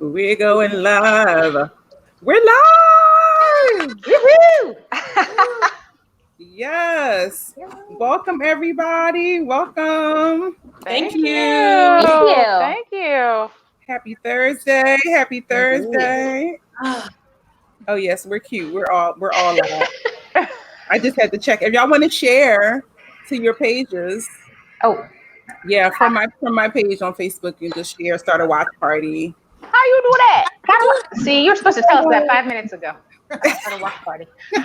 We're going live. We're live. Woohoo! Yes. Welcome, everybody. Welcome. Thank you. Thank you. Thank you. Happy Thursday. Happy Thursday. Oh yes, we're cute. We're all live. I just had to check. If y'all want to share to your pages. Oh, Yeah, from my page on Facebook, you can just share, start a watch party. How you do that? see, you're supposed to tell us that 5 minutes ago. At a watch party. I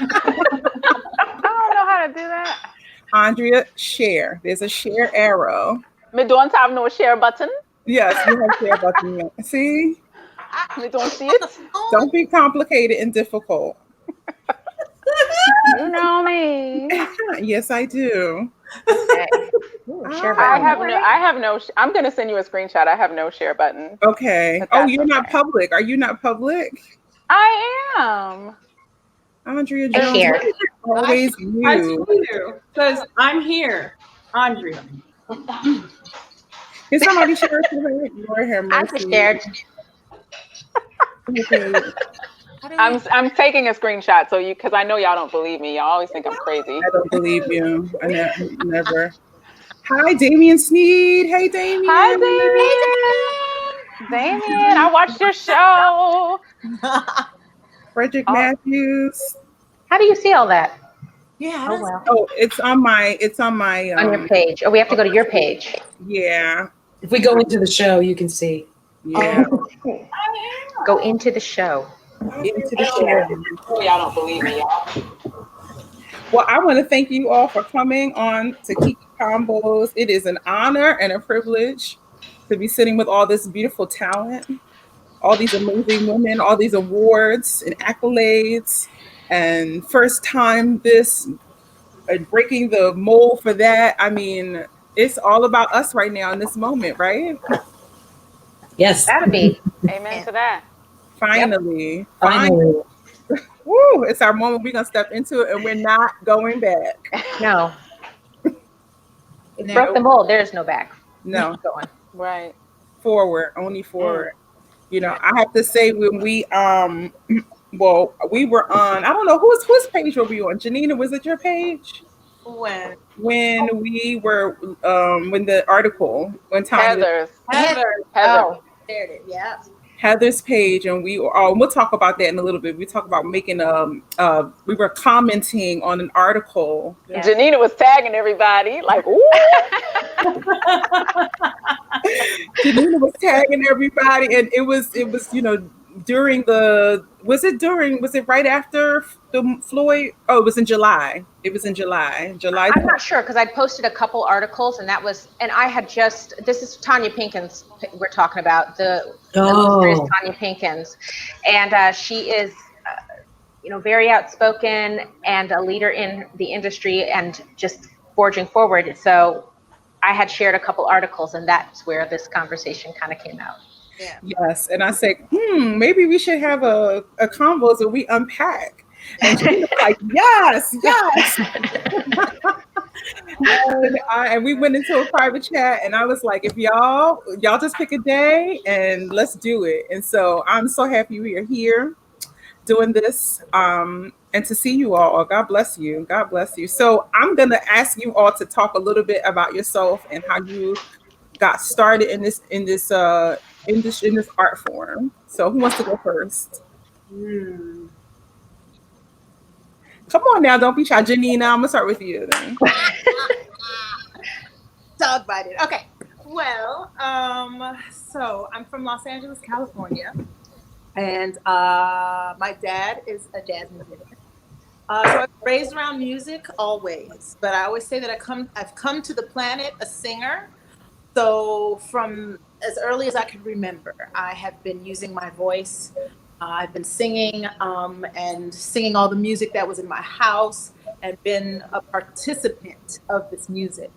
don't know how to do that. Andrea, share. There's a share arrow. Me don't have no share button. Yes, you have share button. See? Me don't see it. Don't be complicated and difficult. You know me. Yes, I do. Okay. Ooh, share I button. have no. I'm gonna send you a screenshot. I have no share button. Okay. But Oh, that's you're not okay. public. Are you not public? I am. Andrea I Jones, shared. always I you. do, because I'm here, Andrea. Can somebody share it to her? Lord have I mercy. just shared. Okay. I'm taking a screenshot so because I know y'all don't believe me. Y'all always think I'm crazy. I don't believe you. I never. Hi, Damien Sneed. Hey, Damien. Hi, Damien. I watched your show. Frederick Oh. Matthews. How do you see all that? Yeah. Oh well. Oh, it's on my On your page. Oh, we have to go to your page. Yeah. If we go into the show, you can see. Yeah. Go into the show. Into the show. Oh, y'all don't believe me, y'all. Well, I want to thank you all for coming on to Kiki Combos. It is an honor and a privilege to be sitting with all this beautiful talent, all these amazing women, all these awards and accolades, and first time this, breaking the mold for that. I mean, it's all about us right now in this moment, right? Yes. That'll be. Amen to that. Finally. Finally. Woo, it's our moment. We're going to step into it and we're not going back. No. Broke the mold. There's no back. No. Going. Right. Forward, only forward. You know, I have to say when we well, we were on, I don't know whose page were we on? Janinah, was it your page? When We were when the article, when Tanya, Heather. Oh. there it is. Yeah. Heather's page, and we'll talk about that in a little bit. We talk about making we were commenting on an article. Yeah. Janinah was tagging everybody like, ooh. Janinah was tagging everybody, and it was during was it right after the Floyd? Oh, it was in July. July. I'm not sure because I posted a couple articles and I had this is Tanya Pinkins we're talking about, the illustrious Tanya Pinkins, and she is very outspoken and a leader in the industry and just forging forward. So I had shared a couple articles and that's where this conversation kind of came out. Yeah. Yes, and I said, maybe we should have a convo where we unpack. And she was like, yes. and we went into a private chat, and I was like, if y'all just pick a day and let's do it. And so I'm so happy we are here doing this, and to see you all. God bless you. God bless you. So I'm gonna ask you all to talk a little bit about yourself and how you got started in this art form. So who wants to go first? Come on now, don't be shy. Janinah, I'm gonna start with you then. Dog bited. Okay. Well, so I'm from Los Angeles, California, and my dad is a jazz musician. So I was raised around music always, but I always say that I've come to the planet a singer. So from as early as I can remember, I have been using my voice. I've been singing and singing all the music that was in my house and been a participant of this music.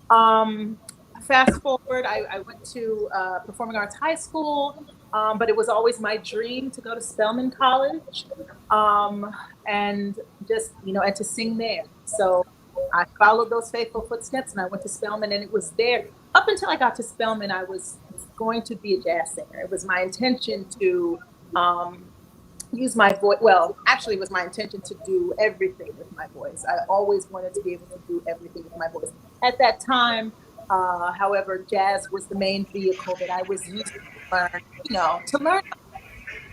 Fast forward, I went to Performing Arts High School, but it was always my dream to go to Spelman College and just, and to sing there. So I followed those faithful footsteps and I went to Spelman, and it was there. Up until I got to Spelman, I was going to be a jazz singer. It was my intention to use my voice. Well, actually, it was my intention to do everything with my voice. I always wanted to be able to do everything with my voice. At that time, however, jazz was the main vehicle that I was using to learn.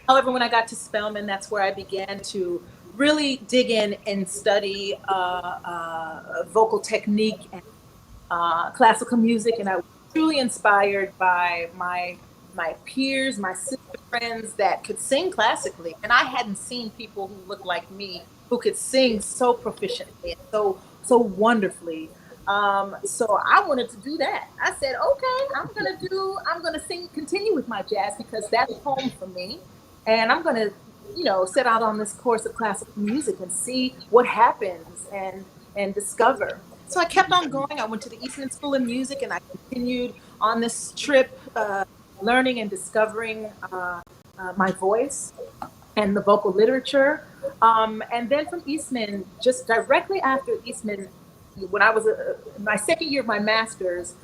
However, when I got to Spelman, that's where I began to really dig in and study vocal technique and classical music, and I was truly inspired by my peers, my sister friends that could sing classically, and I hadn't seen people who looked like me who could sing so proficiently and so wonderfully. So I wanted to do that. I said, okay, I'm gonna continue with my jazz because that's home for me, and I'm gonna set out on this course of classical music and see what happens and discover. So I kept on going. I went to the Eastman School of Music, and I continued on this trip, learning and discovering my voice and the vocal literature. And then from Eastman, just directly after Eastman, when I was in my second year of my master's,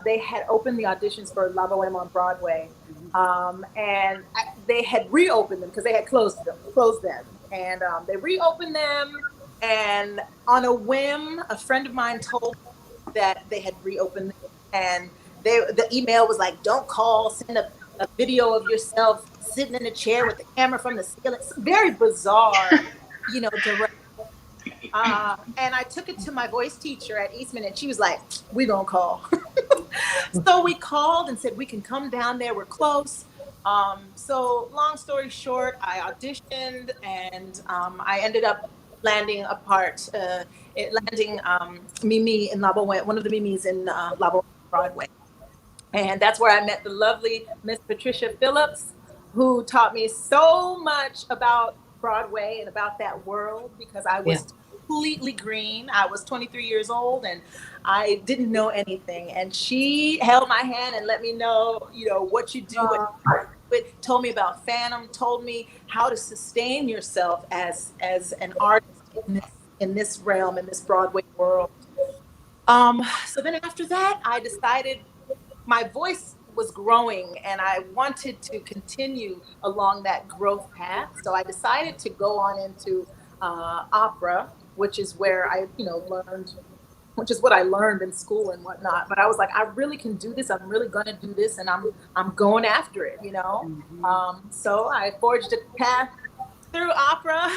they had opened the auditions for La Boheme on Broadway. And they had reopened them because they had closed them. And they reopened them. And on a whim, a friend of mine told me that they had reopened them, and the email was like, don't call, send a video of yourself sitting in a chair with the camera from the ceiling. It's very bizarre, direct. And I took it to my voice teacher at Eastman, and she was like, we gonna call. So we called and said, we can come down there, we're close. So long story short, I auditioned, and I ended up landing a part, landing Mimi in La Boheme, one of the Mimis in La Boheme Broadway. And that's where I met the lovely Miss Patricia Phillips, who taught me so much about Broadway and about that world, because I was completely green. I was 23 years old and I didn't know anything. And she held my hand and let me know, what you do. It told me about Phantom, told me how to sustain yourself as an artist in this realm, in this Broadway world. So then after that, I decided my voice was growing and I wanted to continue along that growth path. So I decided to go on into opera, which is where I, learned, which is what I learned in school and whatnot. But I was like, I really can do this. I'm really going to do this, and I'm going after it, Mm-hmm. So I forged a path through opera,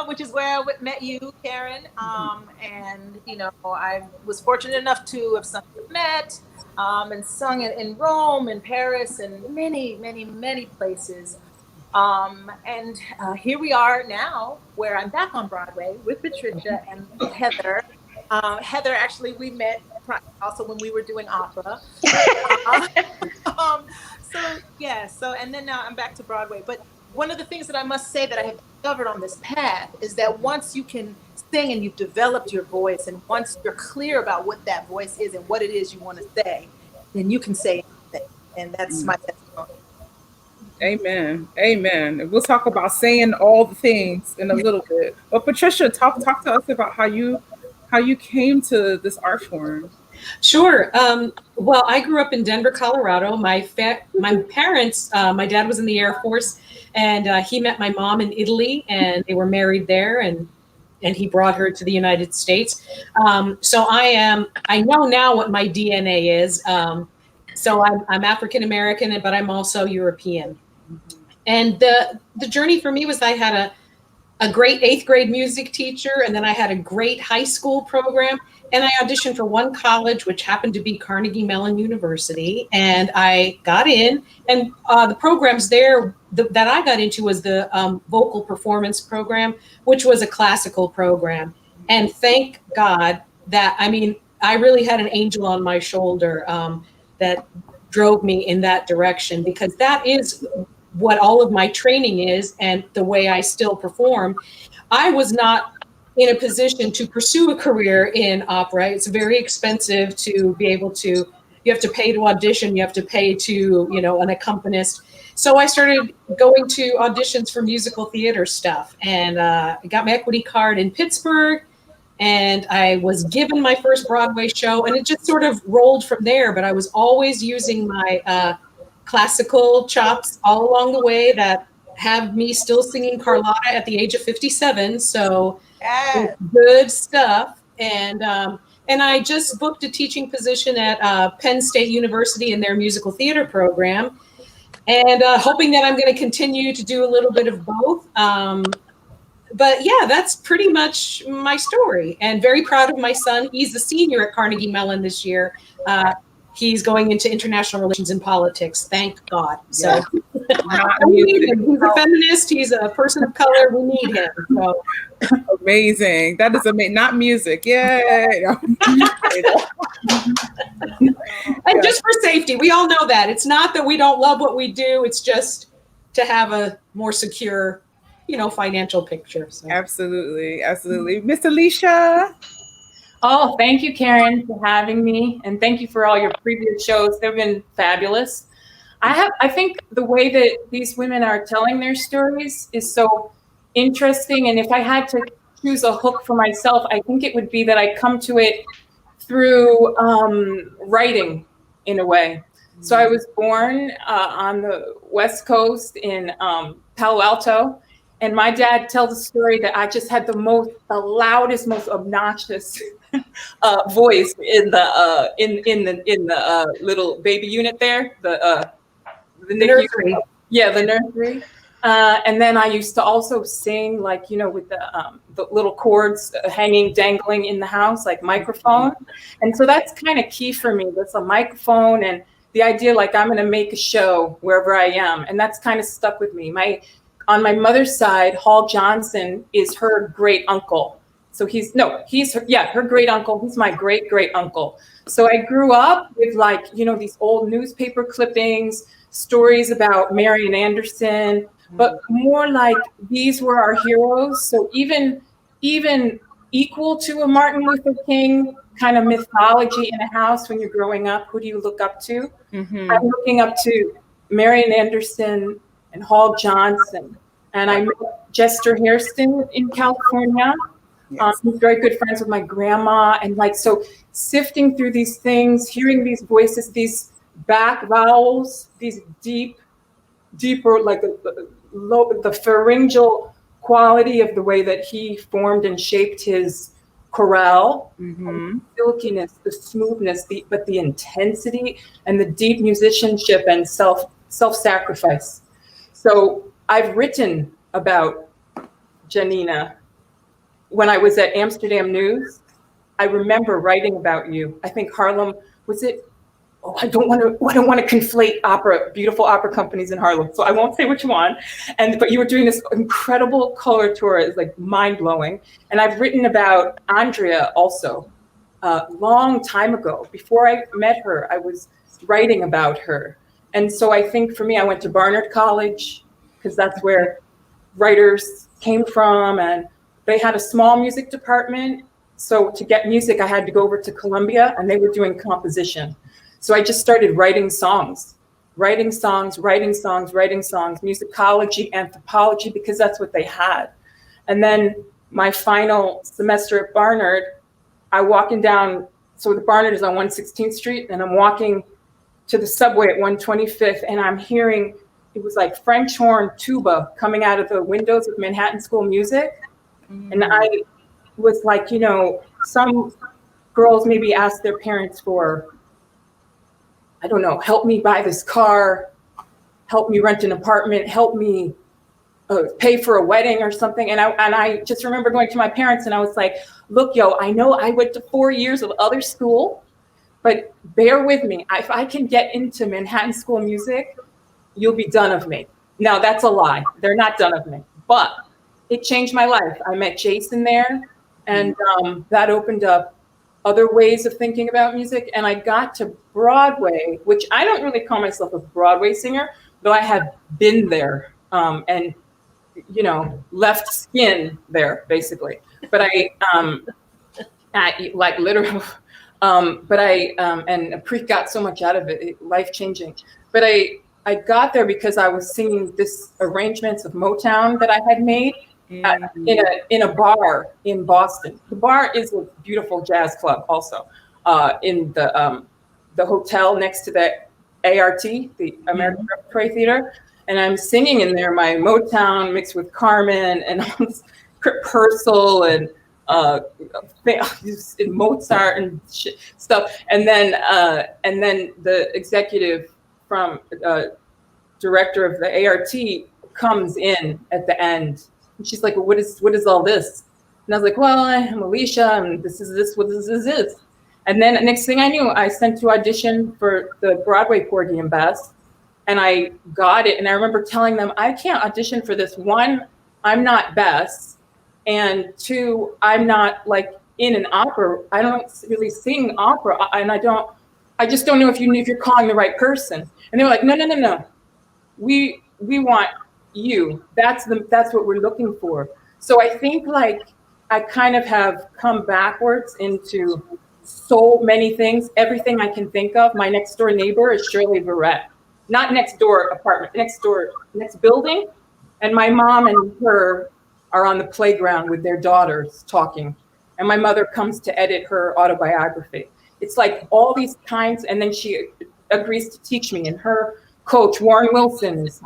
which is where I met you, Karen. And I was fortunate enough to have sung at Met, and sung it in Rome and Paris and many, many, many places. And here we are now, where I'm back on Broadway with Patricia and Heather. Heather, actually, we met also when we were doing opera. And then now I'm back to Broadway. But one of the things that I must say that I have discovered on this path is that once you can sing and you've developed your voice, and once you're clear about what that voice is and what it is you want to say, then you can say anything. And that's my testimony. Amen. Amen. We'll talk about saying all the things in a little bit. But Patricia, talk to us about how you came to this art form. Sure. Well, I grew up in Denver, Colorado. My parents, my dad was in the Air Force, and he met my mom in Italy, and they were married there, and he brought her to the United States. So I know now what my DNA is. So I'm African American, but I'm also European. And the journey for me was I had a great 8th grade music teacher, and then I had a great high school program, and I auditioned for one college, which happened to be Carnegie Mellon University, and I got in, and the programs there that I got into was the vocal performance program, which was a classical program. And thank God that, I really had an angel on my shoulder that drove me in that direction, because that is what all of my training is and the way I still perform. I was not in a position to pursue a career in opera. It's very expensive to be able to, you have to pay to audition, you have to pay to, an accompanist. So I started going to auditions for musical theater stuff, and got my equity card in Pittsburgh, and I was given my first Broadway show, and it just sort of rolled from there. But I was always using my classical chops all along the way that have me still singing Carlotta at the age of 57. So Yes. good stuff. And I just booked a teaching position at Penn State University in their musical theater program, and hoping that I'm going to continue to do a little bit of both. But yeah, that's pretty much my story, and very proud of my son. He's a senior at Carnegie Mellon this year. He's going into international relations and politics. Thank God. So we need him. He's a feminist. He's a person of color. We need him. So. Amazing. That is amazing. Not music. Yay. And just for safety, we all know that. It's not that we don't love what we do. It's just to have a more secure, financial picture. So. Absolutely. Absolutely. Miss Alicia. Oh, thank you, Karen, for having me. And thank you for all your previous shows. They've been fabulous. I think the way that these women are telling their stories is so interesting. And if I had to choose a hook for myself, I think it would be that I come to it through writing in a way. So I was born on the West Coast in Palo Alto. And my dad tells a story that I just had the loudest, most obnoxious voice in the little baby unit there, the nursery. Yeah, the nursery. And then I used to also sing, like, with the little cords dangling in the house, like microphone. And so that's kind of key for me. That's a microphone and the idea, like, I'm going to make a show wherever I am. And that's kind of stuck with me. On my mother's side, Hall Johnson is her great uncle. So her great uncle. He's my great great uncle. So I grew up with, like, these old newspaper clippings, stories about Marian Anderson, but more like these were our heroes. So even equal to a Martin Luther King kind of mythology in a house when you're growing up, who do you look up to? Mm-hmm. I'm looking up to Marian Anderson and Hall Johnson. And I met Jester Hairston in California. Yes. He's very good friends with my grandma. And so sifting through these things, hearing these voices, these back vowels, these deeper, like the pharyngeal quality of the way that he formed and shaped his chorale, the silkiness, the smoothness, but the intensity and the deep musicianship and self-sacrifice. So I've written about Janinah. When I was at Amsterdam News, I remember writing about you. I think Harlem, was it? Oh, I don't want to conflate beautiful opera companies in Harlem, so I won't say which one. But you were doing this incredible color tour. It's like mind blowing. And I've written about Andrea also, a long time ago. Before I met her, I was writing about her. And so I think for me, I went to Barnard College because that's where writers came from, and they had a small music department. So to get music, I had to go over to Columbia, and they were doing composition. So I just started writing songs, musicology, anthropology, because that's what they had. And then my final semester at Barnard, I walking down, so the Barnard is on 116th Street, and I'm walking to the subway at 125th, and I'm hearing, it was like French horn tuba coming out of the windows of Manhattan School of Music. And I was like, some girls maybe ask their parents for, I don't know, help me buy this car, help me rent an apartment, help me pay for a wedding or something. And I just remember going to my parents and I was like, look, I know I went to 4 years of other school, but bear with me. If I can get into Manhattan School of Music, you'll be done of me. Now that's a lie. They're not done of me, but it changed my life. I met Jason there, and that opened up other ways of thinking about music. And I got to Broadway, which I don't really call myself a Broadway singer, though I have been there and, left skin there basically. But I like literally, but I, and Preet got so much out of it, life-changing. But I got there because I was singing this arrangements of Motown that I had made. in a bar in Boston. The bar is a beautiful jazz club also, in the hotel next to the ART, the American Repertory Theater. And I'm singing in there my Motown mixed with Carmen and Purcell and Mozart and stuff. And then the executive from director of the ART comes in at the end. And she's like, well, what is all this? And I was like, well, I'm Alicia, and this is what this is. And then next thing I knew, I sent to audition for the Broadway Porgy and Bess, and I got it. And I remember telling them, I can't audition for this. One, I'm not Bess, and two, I'm not like in an opera. I don't really sing opera, and I just don't know if you're calling the right person. And they were like, no. We want you. That's what we're looking for. So I think like I kind of have come backwards into so many things, everything I can think of. My next door neighbor is Shirley Verrett. Not next door apartment, next building. And my mom and her are on the playground with their daughters talking. And my mother comes to edit her autobiography. It's like all these times, and then she agrees to teach me. And her coach, Warren Wilson, is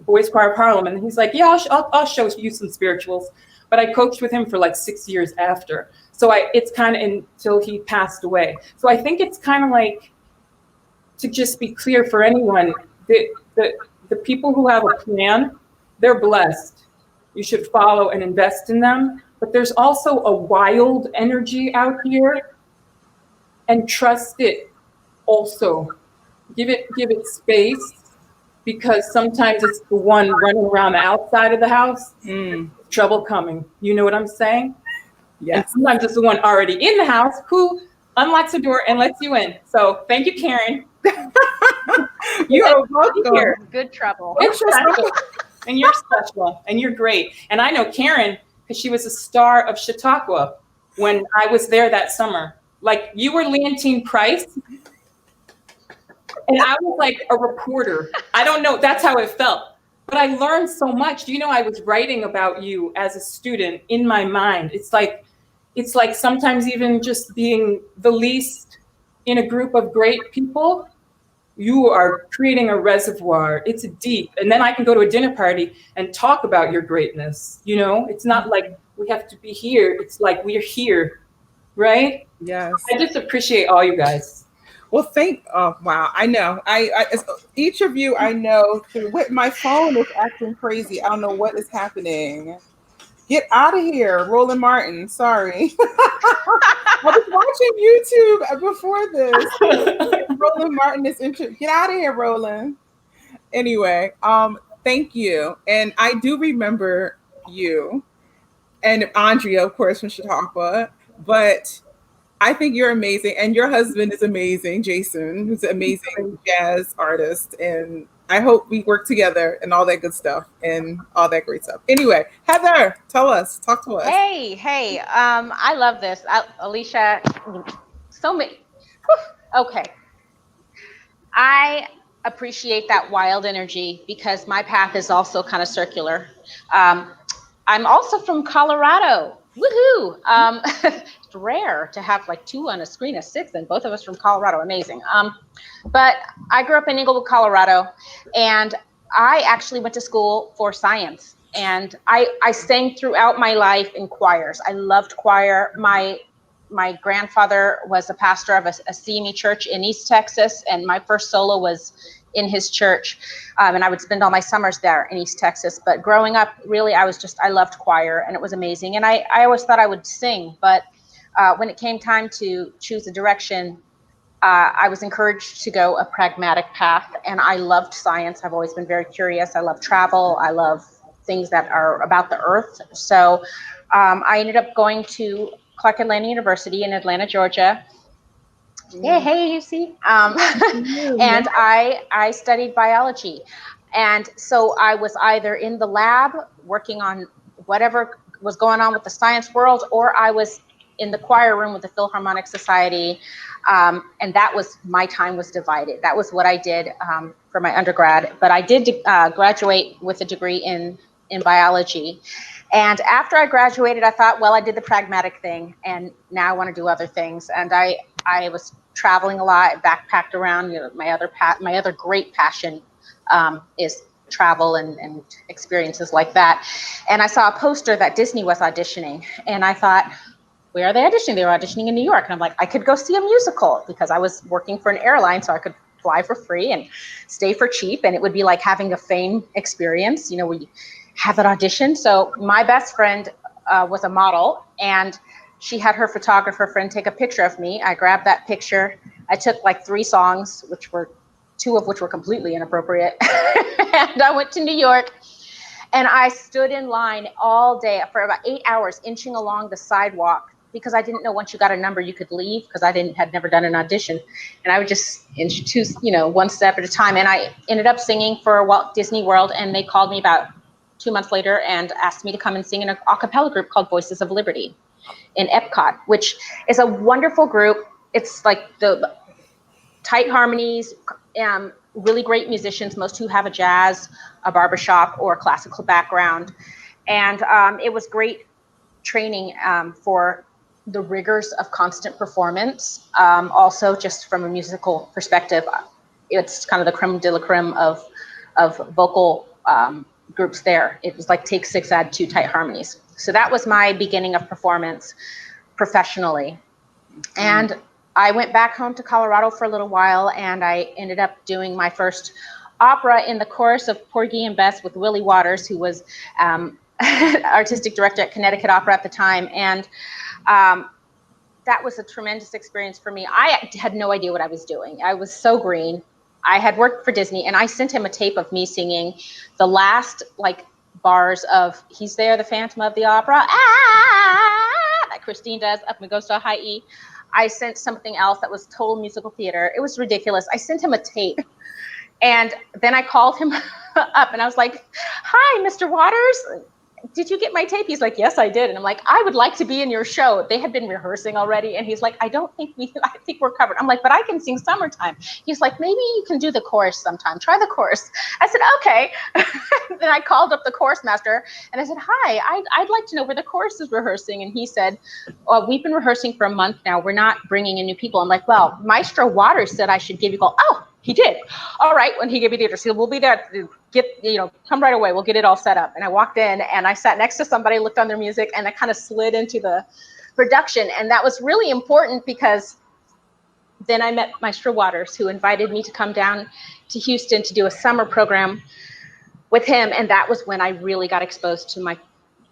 Boys Choir of Harlem. And he's like, yeah, I'll show you some spirituals. But I coached with him for like 6 years after. So it's kind of until he passed away. So I think it's kind of like, to just be clear for anyone, the people who have a plan, they're blessed. You should follow and invest in them. But there's also a wild energy out here, and trust it also. Give it space, because sometimes it's the one running around the outside of the house. Trouble coming. You know what I'm saying? Yes. And sometimes it's the one already in the house who unlocks the door and lets you in. So thank you, Karen. You're welcome. Here. Good trouble. And you're special, and you're great. And I know Karen because she was a star of Chautauqua when I was there that summer. Like, you were Leontine Price, and I was like a reporter. I don't know. That's how it felt. But I learned so much. Do you know, I was writing about you as a student in my mind. It's like sometimes even just being the least in a group of great people, you are creating a reservoir. It's deep. And then I can go to a dinner party and talk about your greatness. You know, it's not like we have to be here. It's like we're here, right? Yes. I just appreciate all you guys. Well, oh, wow. I know. I each of you, I know, my phone is acting crazy. I don't know what is happening. Get out of here, Roland Martin. Sorry. I was watching YouTube before this. Roland Martin is get out of here, Roland. Anyway, thank you. And I do remember you and Andrea, of course, from Chautauqua, but I think you're amazing. And your husband is amazing, Jason, who's an amazing jazz artist. And I hope we work together and all that good stuff and all that great stuff. Anyway, Heather, talk to us. Hey, I love this. Alicia, so many. Okay. I appreciate that wild energy because my path is also kind of circular. I'm also from Colorado. Woohoo! It's rare to have like two on a screen of 6 and both of us from Colorado. Amazing. But I grew up in Inglewood, Colorado, and I actually went to school for science. And I sang throughout my life in choirs. I loved choir. My grandfather was a pastor of a CME church in East Texas, and my first solo was in his church. And I would spend all my summers there in East Texas. But growing up, really, I loved choir, and it was amazing. And I always thought I would sing, but when it came time to choose a direction, I was encouraged to go a pragmatic path, and I loved science. I've always been very curious. I love travel. I love things that are about the earth. So I ended up going to Clark Atlanta University in Atlanta, Georgia. Yeah, hey, you see? And I studied biology. And so I was either in the lab working on whatever was going on with the science world, or I was in the choir room with the Philharmonic Society. And that was, my time was divided. That was what I did for my undergrad. But I did graduate with a degree in in biology. And after I graduated, I thought, well, I did the pragmatic thing, and now I want to do other things. And I was traveling a lot, backpacked around. You know, my other great passion is travel and experiences like that. And I saw a poster that Disney was auditioning, and I thought, where are they auditioning? They were auditioning in New York. And I'm like, I could go see a musical, because I was working for an airline, so I could fly for free and stay for cheap. And it would be like having a fame experience, you know, where you have that audition. So my best friend was a model, and she had her photographer friend take a picture of me. I grabbed that picture. I took like 3 songs, two of which were completely inappropriate. And I went to New York, and I stood in line all day for about 8 hours, inching along the sidewalk, because I didn't know once you got a number you could leave, because I had never done an audition. And I would just inch one step at a time. And I ended up singing for Walt Disney World, and they called me about 2 months later and asked me to come and sing in an a cappella group called Voices of Liberty in Epcot, which is a wonderful group. It's like the tight harmonies, really great musicians, most who have a jazz, a barbershop, or a classical background. And it was great training for the rigors of constant performance. Also, just from a musical perspective, it's kind of the creme de la creme of vocal groups there. It was like take 6, add 2 tight harmonies. So that was my beginning of performance professionally. And I went back home to Colorado for a little while, and I ended up doing my first opera in the chorus of Porgy and Bess with Willie Waters, who was artistic director at Connecticut Opera at the time. And that was a tremendous experience for me. I had no idea what I was doing. I was so green. I had worked for Disney, and I sent him a tape of me singing the last bars of He's There, the Phantom of the Opera, that Christine does, Up and Goes to a High E. I sent something else that was total musical theater. It was ridiculous. I sent him a tape. And then I called him up, and I was like, hi, Mr. Waters, did you get my tape? He's like, yes, I did. And I'm like, I would like to be in your show. They had been rehearsing already. And he's like, I think we're covered. I'm like, but I can sing Summertime. He's like, maybe you can do the chorus sometime. Try the chorus. I said, okay. Then I called up the chorus master, and I said, hi, I'd like to know where the chorus is rehearsing. And he said, we've been rehearsing for a month now. We're not bringing in new people. I'm like, well, Maestro Waters said I should give you a call. Oh, he did. All right. When he gave me the address, he said, we'll be there. Come right away. We'll get it all set up. And I walked in, and I sat next to somebody, looked on their music, and I kind of slid into the production. And that was really important, because then I met Maestro Waters, who invited me to come down to Houston to do a summer program with him. And that was when I really got exposed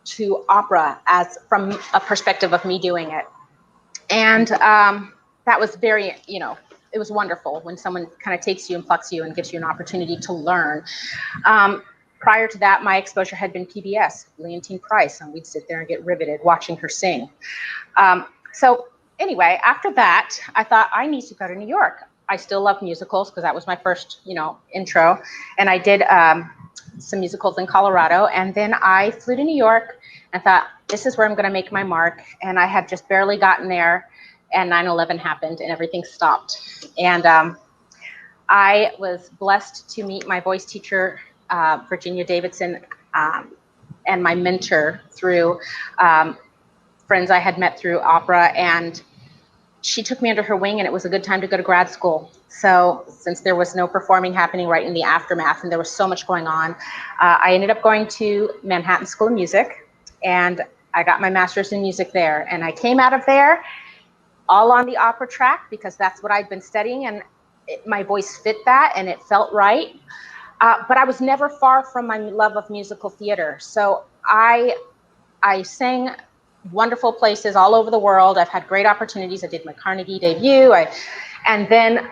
to opera from a perspective of me doing it. And that was very, it was wonderful when someone kind of takes you and plucks you and gives you an opportunity to learn. Prior to that, my exposure had been PBS, Leontine Price, and we'd sit there and get riveted watching her sing. So anyway, after that, I thought I need to go to New York. I still love musicals, because that was my first, intro. And I did some musicals in Colorado. And then I flew to New York and thought, this is where I'm going to make my mark. And I had just barely gotten there, and 9/11 happened, and everything stopped. And I was blessed to meet my voice teacher, Virginia Davidson, and my mentor through friends I had met through opera. And she took me under her wing, and it was a good time to go to grad school. So since there was no performing happening right in the aftermath, and there was so much going on, I ended up going to Manhattan School of Music, and I got my master's in music there. And I came out of there all on the opera track, because that's what I'd been studying, and my voice fit that, and it felt right. But I was never far from my love of musical theater. So I sang wonderful places all over the world. I've had great opportunities. I did my Carnegie debut. And then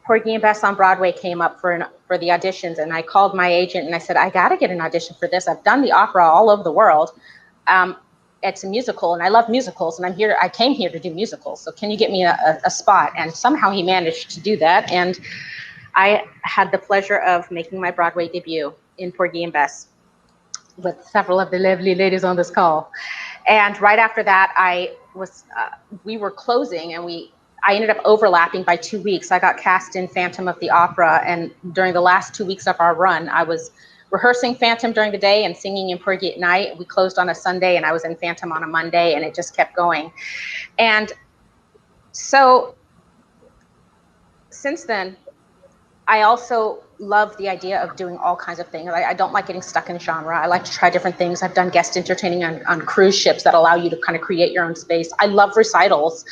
Porgy and Bess on Broadway came up for the auditions, and I called my agent and I said, I got to get an audition for this. I've done the opera all over the world. It's a musical, and I love musicals, and I came here to do musicals. So can you get me a spot? And somehow he managed to do that. And I had the pleasure of making my Broadway debut in Porgy and Bess with several of the lovely ladies on this call. And right after that, we were closing, and I ended up overlapping by 2 weeks. I got cast in Phantom of the Opera, and during the last 2 weeks of our run, I was rehearsing Phantom during the day and singing in Porgy at night. We closed on a Sunday and I was in Phantom on a Monday, and it just kept going. And so since then, I also love the idea of doing all kinds of things. I don't like getting stuck in genre. I like to try different things. I've done guest entertaining on cruise ships that allow you to kind of create your own space. I love recitals.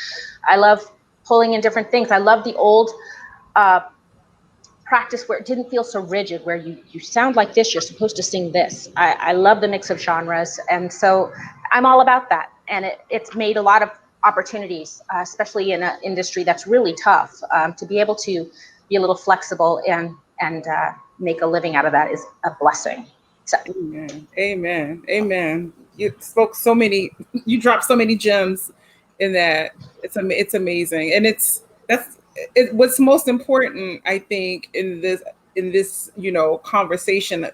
I love pulling in different things. I love the old practice where it didn't feel so rigid, where you sound like this, you're supposed to sing this. I love the mix of genres. And so I'm all about that. And it's made a lot of opportunities, especially in an industry that's really tough, to be able to be a little flexible and make a living out of that is a blessing. So. Amen. You spoke you dropped so many gems in that. It's amazing. And what's most important, I think, in this conversation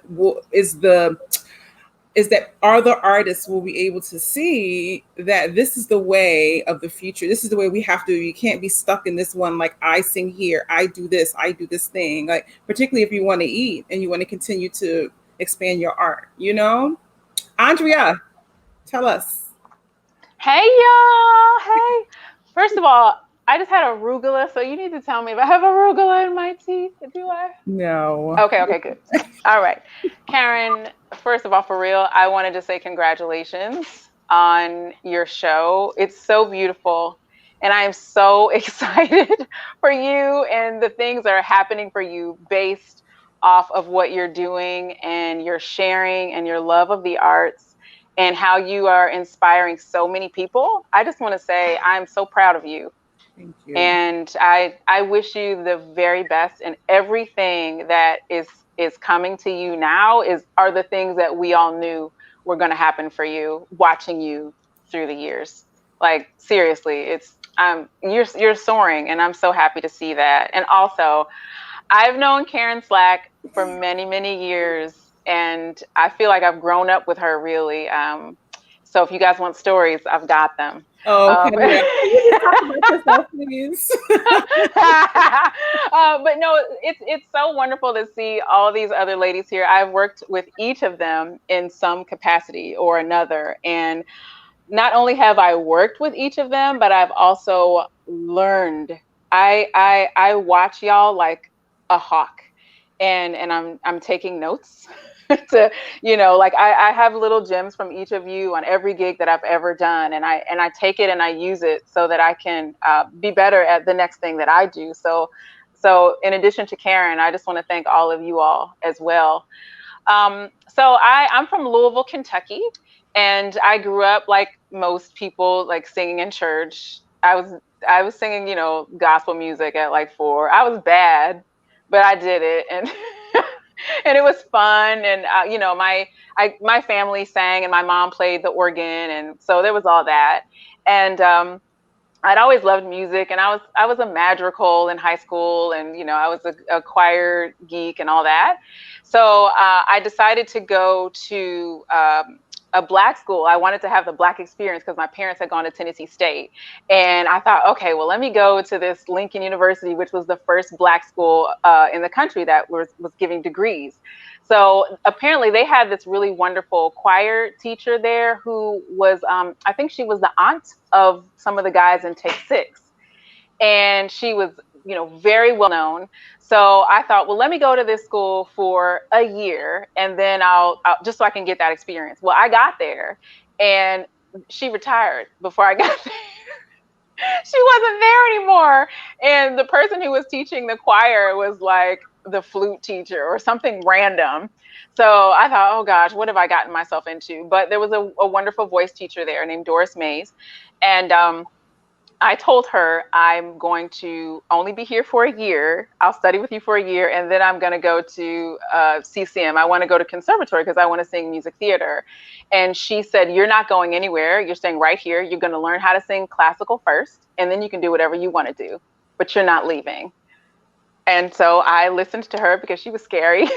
is that other artists will be able to see that this is the way of the future. This is the way we have to. You can't be stuck in this one, like, I sing here, I do this thing. Like, particularly if you want to eat and you want to continue to expand your art, Andrea, tell us. Hey, y'all. Hey. First of all, I just had arugula, so you need to tell me if I have arugula in my teeth. Do I? No. Okay, good. All right. Karen, first of all, for real, I wanted to say congratulations on your show. It's so beautiful. And I am so excited for you and the things that are happening for you based off of what you're doing and your sharing and your love of the arts and how you are inspiring so many people. I just want to say I'm so proud of you. Thank you. And I wish you the very best, and everything that is coming to you now are the things that we all knew were going to happen for you, watching you through the years. Like, seriously, you're soaring, and I'm so happy to see that. And also, I've known Karen Slack for many, many years, and I feel like I've grown up with her, really. So if you guys want stories, I've got them. Oh, okay. Talk about yourself, please. But no, it's so wonderful to see all these other ladies here. I've worked with each of them in some capacity or another. And not only have I worked with each of them, but I've also learned. I watch y'all like a hawk, and I'm taking notes. To, like I have little gems from each of you on every gig that I've ever done, and I take it and I use it so that I can be better at the next thing that I do. So in addition to Karen, I just want to thank all of you all as well. So I'm from Louisville, Kentucky, and I grew up like most people, like singing in church. I was singing, gospel music at like 4. I was bad, but I did it, and and it was fun. And my family sang, and my mom played the organ, and so there was all that. And I'd always loved music, and I was a madrigal in high school, and I was a choir geek and all that. So I decided to go to a Black school. I wanted to have the Black experience because my parents had gone to Tennessee State. And I thought, okay, well, let me go to this Lincoln University, which was the first Black school in the country that was giving degrees. So apparently they had this really wonderful choir teacher there who was, I think she was the aunt of some of the guys in Take 6. And she was, very well known. So I thought, well, let me go to this school for a year, and then I'll just so I can get that experience. Well, I got there, and she retired before I got there. She wasn't there anymore. And the person who was teaching the choir was like the flute teacher or something random. So I thought, oh gosh, what have I gotten myself into? But there was a wonderful voice teacher there named Doris Mays. And I told her, I'm going to only be here for a year. I'll study with you for a year, and then I'm going to go to CCM. I want to go to conservatory because I want to sing music theater. And she said, you're not going anywhere. You're staying right here. You're going to learn how to sing classical first, and then you can do whatever you want to do, but you're not leaving. And so I listened to her because she was scary.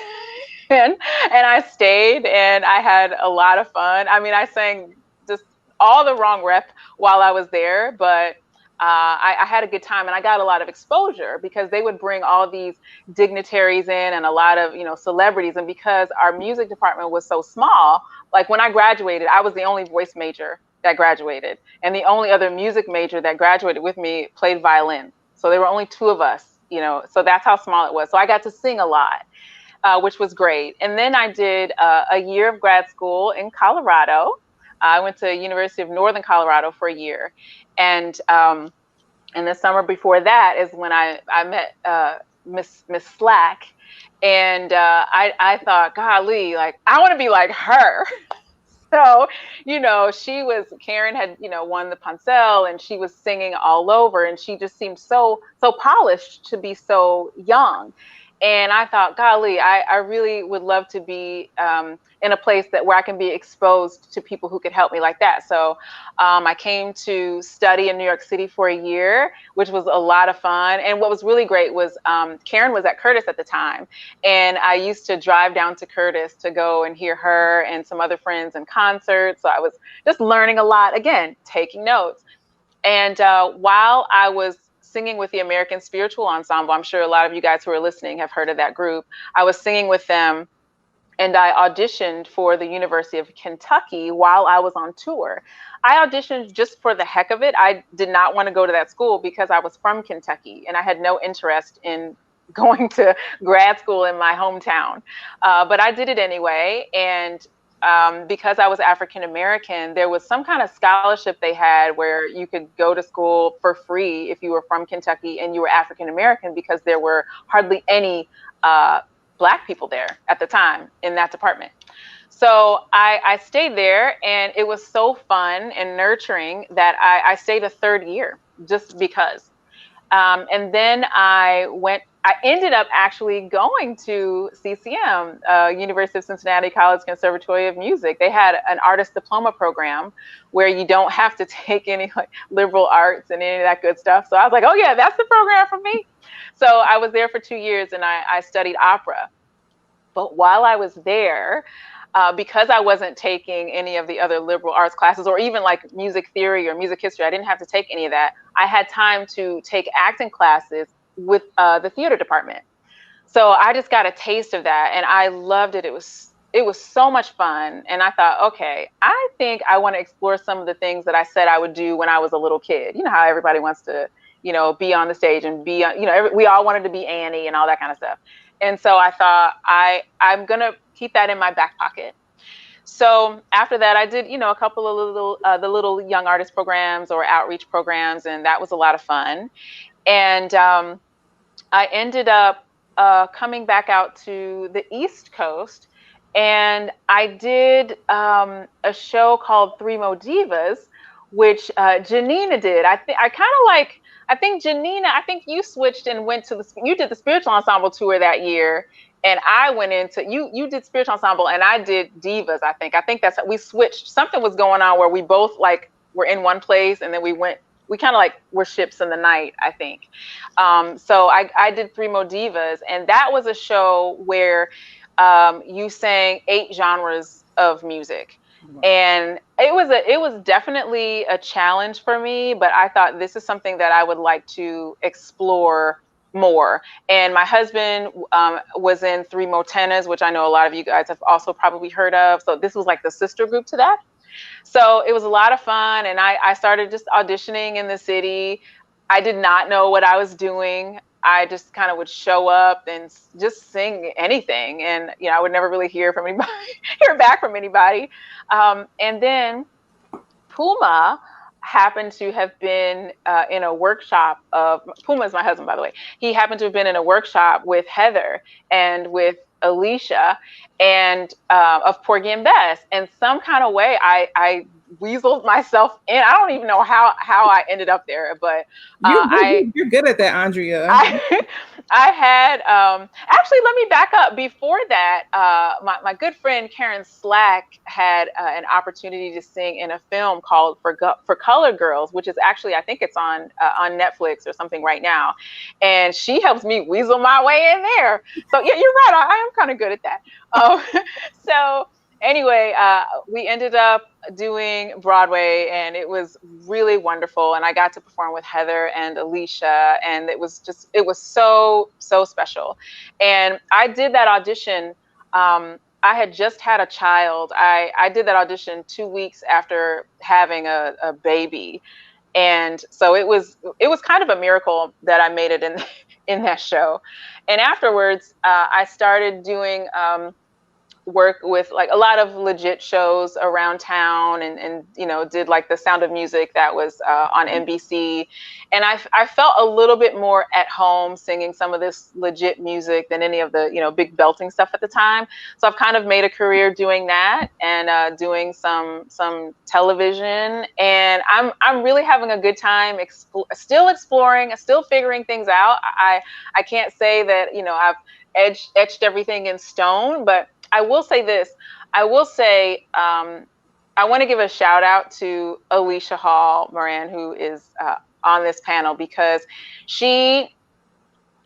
and I stayed, and I had a lot of fun. I mean, I sang just all the wrong rep while I was there, but I had a good time, and I got a lot of exposure because they would bring all these dignitaries in and a lot of, celebrities. And because our music department was so small, like when I graduated, I was the only voice major that graduated, and the only other music major that graduated with me played violin. So there were only two of us, so that's how small it was. So I got to sing a lot, which was great. And then I did a year of grad school in Colorado. I went to University of Northern Colorado for a year. And the summer before that is when I met Miss Slack. And I thought, golly, like, I want to be like her. So, Karen had, won the Poncel, and she was singing all over, and she just seemed so polished to be so young. And I thought, golly, I really would love to be in a place where I can be exposed to people who could help me like that. So I came to study in New York City for a year, which was a lot of fun. And what was really great was Karen was at Curtis at the time. And I used to drive down to Curtis to go and hear her and some other friends in concerts. So I was just learning a lot, again, taking notes. And while I was singing with the American Spiritual Ensemble, I'm sure a lot of you guys who are listening have heard of that group. I was singing with them, and I auditioned for the University of Kentucky while I was on tour. I auditioned just for the heck of it. I did not want to go to that school because I was from Kentucky, and I had no interest in going to grad school in my hometown. But I did it anyway, and because I was African American, there was some kind of scholarship they had where you could go to school for free if you were from Kentucky and you were African American, because there were hardly any Black people there at the time in that department. So I stayed there, and it was so fun and nurturing that I stayed a third year just because. And then I ended up actually going to CCM, University of Cincinnati College Conservatory of Music. They had an artist diploma program where you don't have to take any liberal arts and any of that good stuff. So I was like, oh yeah, that's the program for me. So I was there for 2 years, and I studied opera. But while I was there, because I wasn't taking any of the other liberal arts classes or even like music theory or music history, I didn't have to take any of that. I had time to take acting classes with the theater department. So I just got a taste of that, and I loved it. It was so much fun. And I thought, okay, I think I want to explore some of the things that I said I would do when I was a little kid. You know how everybody wants to, be on the stage and be, we all wanted to be Annie and all that kind of stuff. And so I thought I'm going to keep that in my back pocket. So after that, I did, a couple of the little young artist programs or outreach programs, and that was a lot of fun. And I ended up coming back out to the East Coast, and I did a show called Three Mo Divas, which Janinah did. I think Janinah, I think you switched and went to you did the spiritual ensemble tour that year, and I went into, you did spiritual ensemble and I did divas. I think that's, we switched. Something was going on where we both were in one place, and then we kind of were ships in the night, I think. So I did Three Mo Divas, and that was a show where you sang 8 genres of music. And it was definitely a challenge for me, but I thought this is something that I would like to explore more. And my husband was in Three Mo Tenors, which I know a lot of you guys have also probably heard of. So this was like the sister group to that. So it was a lot of fun, and I started just auditioning in the city. I did not know what I was doing. I just kind of would show up and just sing anything, and I would never really hear back from anybody. And then Puma happened to have been in a workshop of, Puma is my husband, by the way. He happened to have been in a workshop with Heather and with Alicia and of Porgy and Bess. And some kind of way I weaseled myself in. I don't even know how I ended up there, but you're good at that, Andrea. I had actually, let me back up. Before that, my good friend Karen Slack had an opportunity to sing in a film called For Color Girls, which is actually, I think it's on Netflix or something right now, and she helps me weasel my way in there. So yeah, you're right. I am kind of good at that. anyway, we ended up doing Broadway, and it was really wonderful. And I got to perform with Heather and Alicia, and it was so special. And I did that audition. I had just had a child. I did that audition 2 weeks after having a baby. And so it was kind of a miracle that I made it in that show. And afterwards, I started doing work with like a lot of legit shows around town, and did like The Sound of Music that was on NBC. And I felt a little bit more at home singing some of this legit music than any of the big belting stuff at the time. So I've kind of made a career doing that, and doing some television, and I'm really having a good time still exploring, still figuring things out. I can't say that I've etched everything in stone, but I will say this. I will say, I want to give a shout out to Alicia Hall Moran, who is on this panel, because she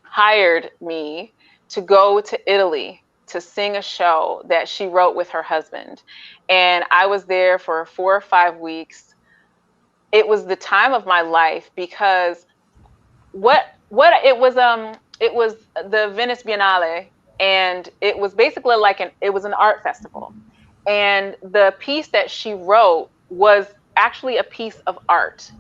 hired me to go to Italy to sing a show that she wrote with her husband. And I was there for 4 or 5 weeks. It was the time of my life, because it was the Venice Biennale. And it was basically it was an art festival. And the piece that she wrote was actually a piece of art.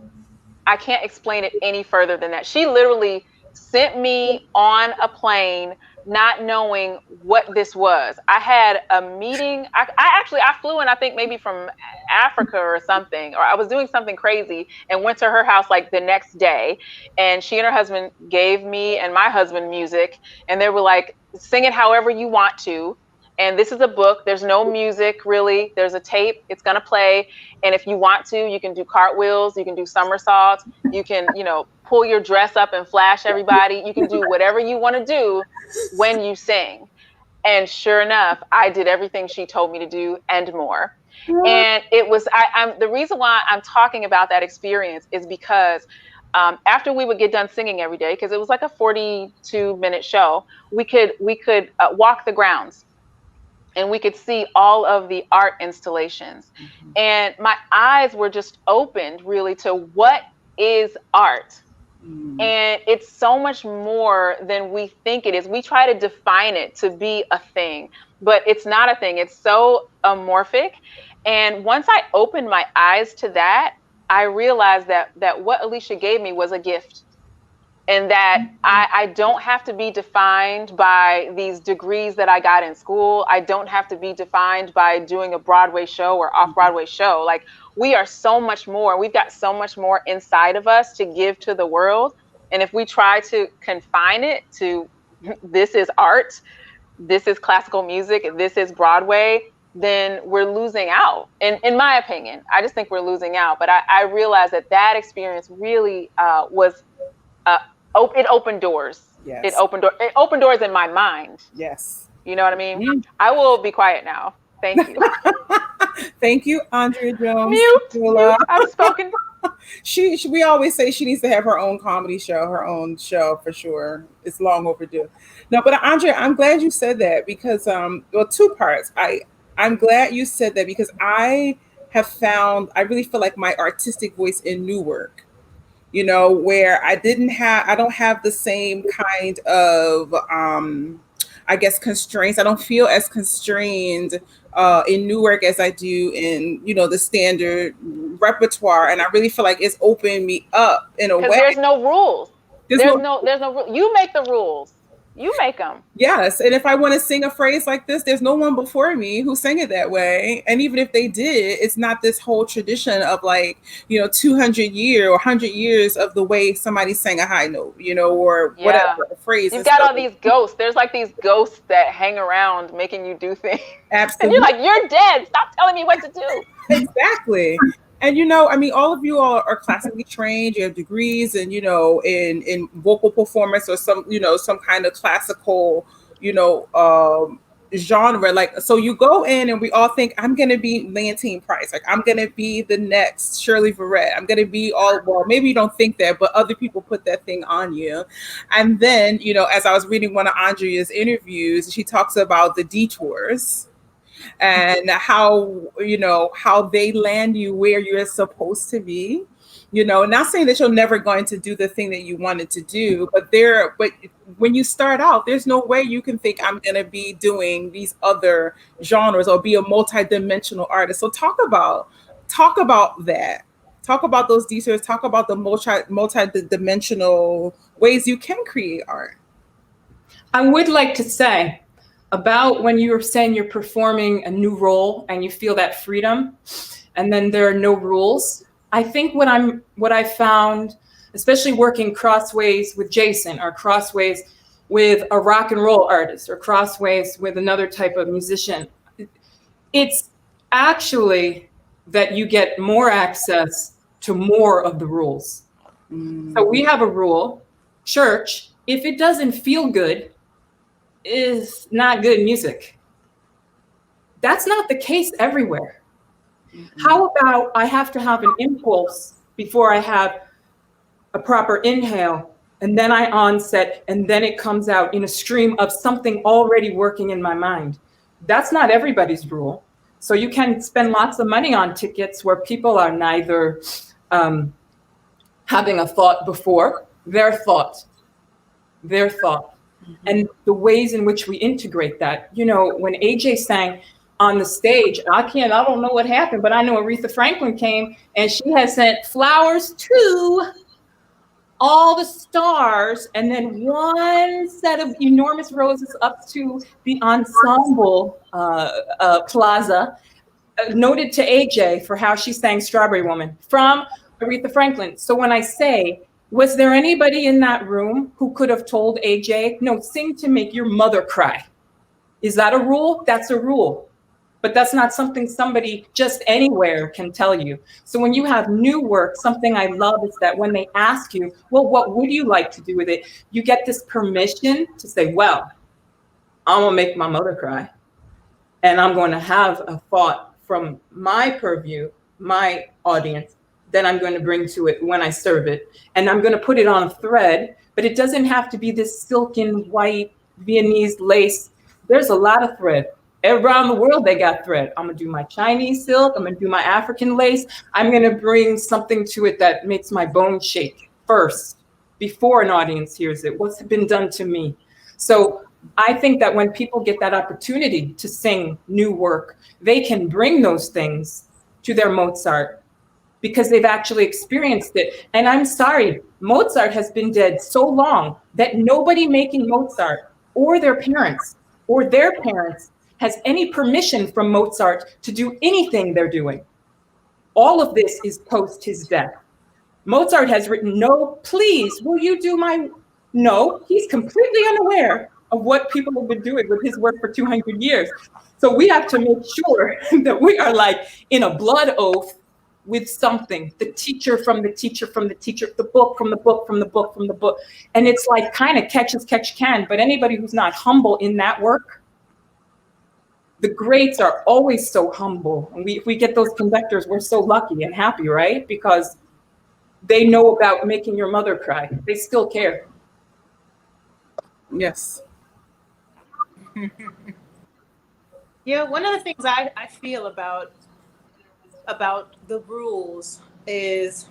I can't explain it any further than that. She literally sent me on a plane not knowing what this was. I had a meeting. I flew in, I think maybe from Africa or something, or I was doing something crazy and went to her house like the next day. And she and her husband gave me and my husband music, and they were like, sing it however you want to. And this is a book. There's no music really. There's a tape. It's going to play. And if you want to, you can do cartwheels. You can do somersaults. You can, pull your dress up and flash everybody. You can do whatever you want to do when you sing. And sure enough, I did everything she told me to do and more. And it was, the reason why I'm talking about that experience is because after we would get done singing every day, because it was like a 42-minute show, we could walk the grounds. And we could see all of the art installations. Mm-hmm. And my eyes were just opened really to what is art. Mm-hmm. And it's so much more than we think it is. We try to define it to be a thing, but it's not a thing. It's so amorphic. And once I opened my eyes to that, I realized that what Alicia gave me was a gift. And that I don't have to be defined by these degrees that I got in school. I don't have to be defined by doing a Broadway show or off-Broadway show. Like, we are so much more. We've got so much more inside of us to give to the world. And if we try to confine it to this is art, this is classical music, this is Broadway, then we're losing out. In my opinion, I just think we're losing out. But I realized that experience really was... it opened doors. Yes. It opened doors in my mind. Yes. You know what I mean? Mm-hmm. I will be quiet now. Thank you. Thank you, Andrea Jones. Mute. I've spoken. We always say she needs to have her own comedy show, her own show for sure. It's long overdue. No, but Andrea, I'm glad you said that because, two parts. I'm glad you said that because I really feel like my artistic voice in Newark, where I don't have the same kind of, I guess, constraints. I don't feel as constrained in Newark as I do in, the standard repertoire. And I really feel like it's opened me up in a way. There's no rules. There's no rules. You make the rules. You make them. Yes. And if I want to sing a phrase like this, there's no one before me who sang it that way. And even if they did, it's not this whole tradition of 200 years or 100 years of the way somebody sang a high note, or whatever phrase. You've got all these ghosts. There's like these ghosts that hang around making you do things. Absolutely. And you're like, you're dead. Stop telling me what to do. Exactly. And, all of you all are classically trained, you have degrees and, in vocal performance or some kind of classical, genre. So you go in and we all think I'm going to be Leontine Price. Like I'm going to be the next Shirley Verrett. I'm going to be maybe you don't think that, but other people put that thing on you. And then, as I was reading one of Andrea's interviews, she talks about the detours. and how, you know, how they land you where you're supposed to be. You know, not saying that you're never going to do the thing that you wanted to do, but when you start out, there's no way you can think I'm going to be doing these other genres or be a multi-dimensional artist. So talk about that. Talk about those details. Talk about the multi-dimensional ways you can create art. I would like to say about when you were saying you're performing a new role and you feel that freedom, and then there are no rules. I think what I found, especially working crossways with Jason or crossways with a rock and roll artist or crossways with another type of musician, it's actually that you get more access to more of the rules. So we have a rule, church, if it doesn't feel good, is not good music. That's not the case everywhere. How about I have to have an impulse before I have a proper inhale, and then I onset, and then it comes out in a stream of something already working in my mind? That's not everybody's rule. So you can spend lots of money on tickets where people are neither having a thought before, their thought. And the ways in which we integrate that. You know, when AJ sang on the stage, I don't know what happened, but I know Aretha Franklin came and she has sent flowers to all the stars and then one set of enormous roses up to the ensemble plaza, noted to AJ for how she sang Strawberry Woman from Aretha Franklin. So when I say, was there anybody in that room who could have told AJ, no, sing to make your mother cry? Is that a rule? That's a rule. But that's not something somebody just anywhere can tell you. So when you have new work, something I love is that when they ask you, well, what would you like to do with it? You get this permission to say, well, I'm gonna make my mother cry. And I'm going to have a thought from my purview, my audience, that I'm going to bring to it when I serve it. And I'm going to put it on a thread, but it doesn't have to be this silken white Viennese lace. There's a lot of thread. Around the world, they got thread. I'm going to do my Chinese silk. I'm going to do my African lace. I'm going to bring something to it that makes my bones shake first, before an audience hears it. What's been done to me? So I think that when people get that opportunity to sing new work, they can bring those things to their Mozart because they've actually experienced it. And I'm sorry, Mozart has been dead so long that nobody making Mozart or their parents has any permission from Mozart to do anything they're doing. All of this is post his death. Mozart has written, no, please, will you do my, no, he's completely unaware of what people have been doing with his work for 200 years. So we have to make sure that we are like in a blood oath with something, the teacher from the teacher from the teacher, the book from the book from the book from the book. And it's like kind of catch as catch can, but anybody who's not humble in that work, the greats are always so humble. And if we get those conductors, we're so lucky and happy, right? Because they know about making your mother cry. They still care. Yes. Yeah, one of the things I feel about the rules is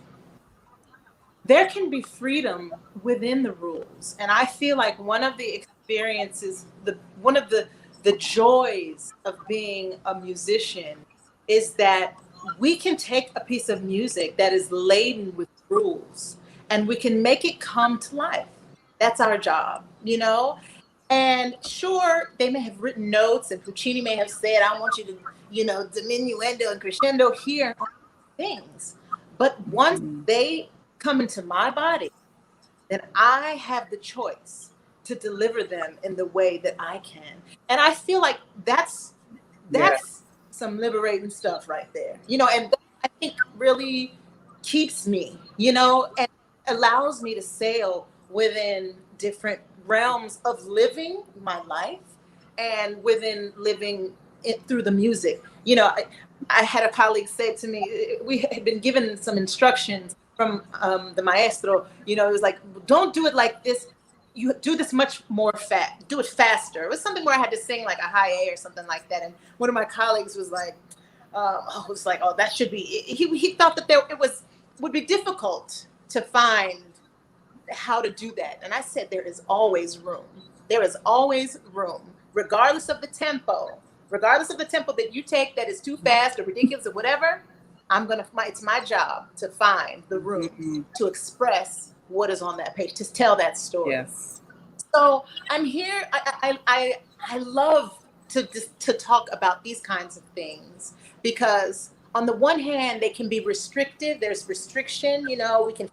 there can be freedom within the rules. And I feel like one of the experiences, one of the joys of being a musician is that we can take a piece of music that is laden with rules and we can make it come to life. That's our job, you know? And sure, they may have written notes and Puccini may have said, I want you to, you know, diminuendo and crescendo here, things. But once they come into my body, then I have the choice to deliver them in the way that I can. And I feel like that's some liberating stuff right there, you know, and that I think really keeps me, you know, and allows me to sail within different realms of living my life and within living it through the music. You know, I had a colleague say to me, we had been given some instructions from the maestro, you know, it was like, don't do it like this. you do this much more do it faster. It was something where I had to sing like a high A or something like that. And one of my colleagues was like, oh, that should be, he thought that it would be difficult to find how to do that. And I said, there is always room. There is always room, regardless of the tempo that you take that is too fast or ridiculous or whatever. It's my job to find the room to express what is on that page, to tell that story. Yes. So I'm here. I love to talk about these kinds of things, because on the one hand, they can be restrictive. There's restriction, we can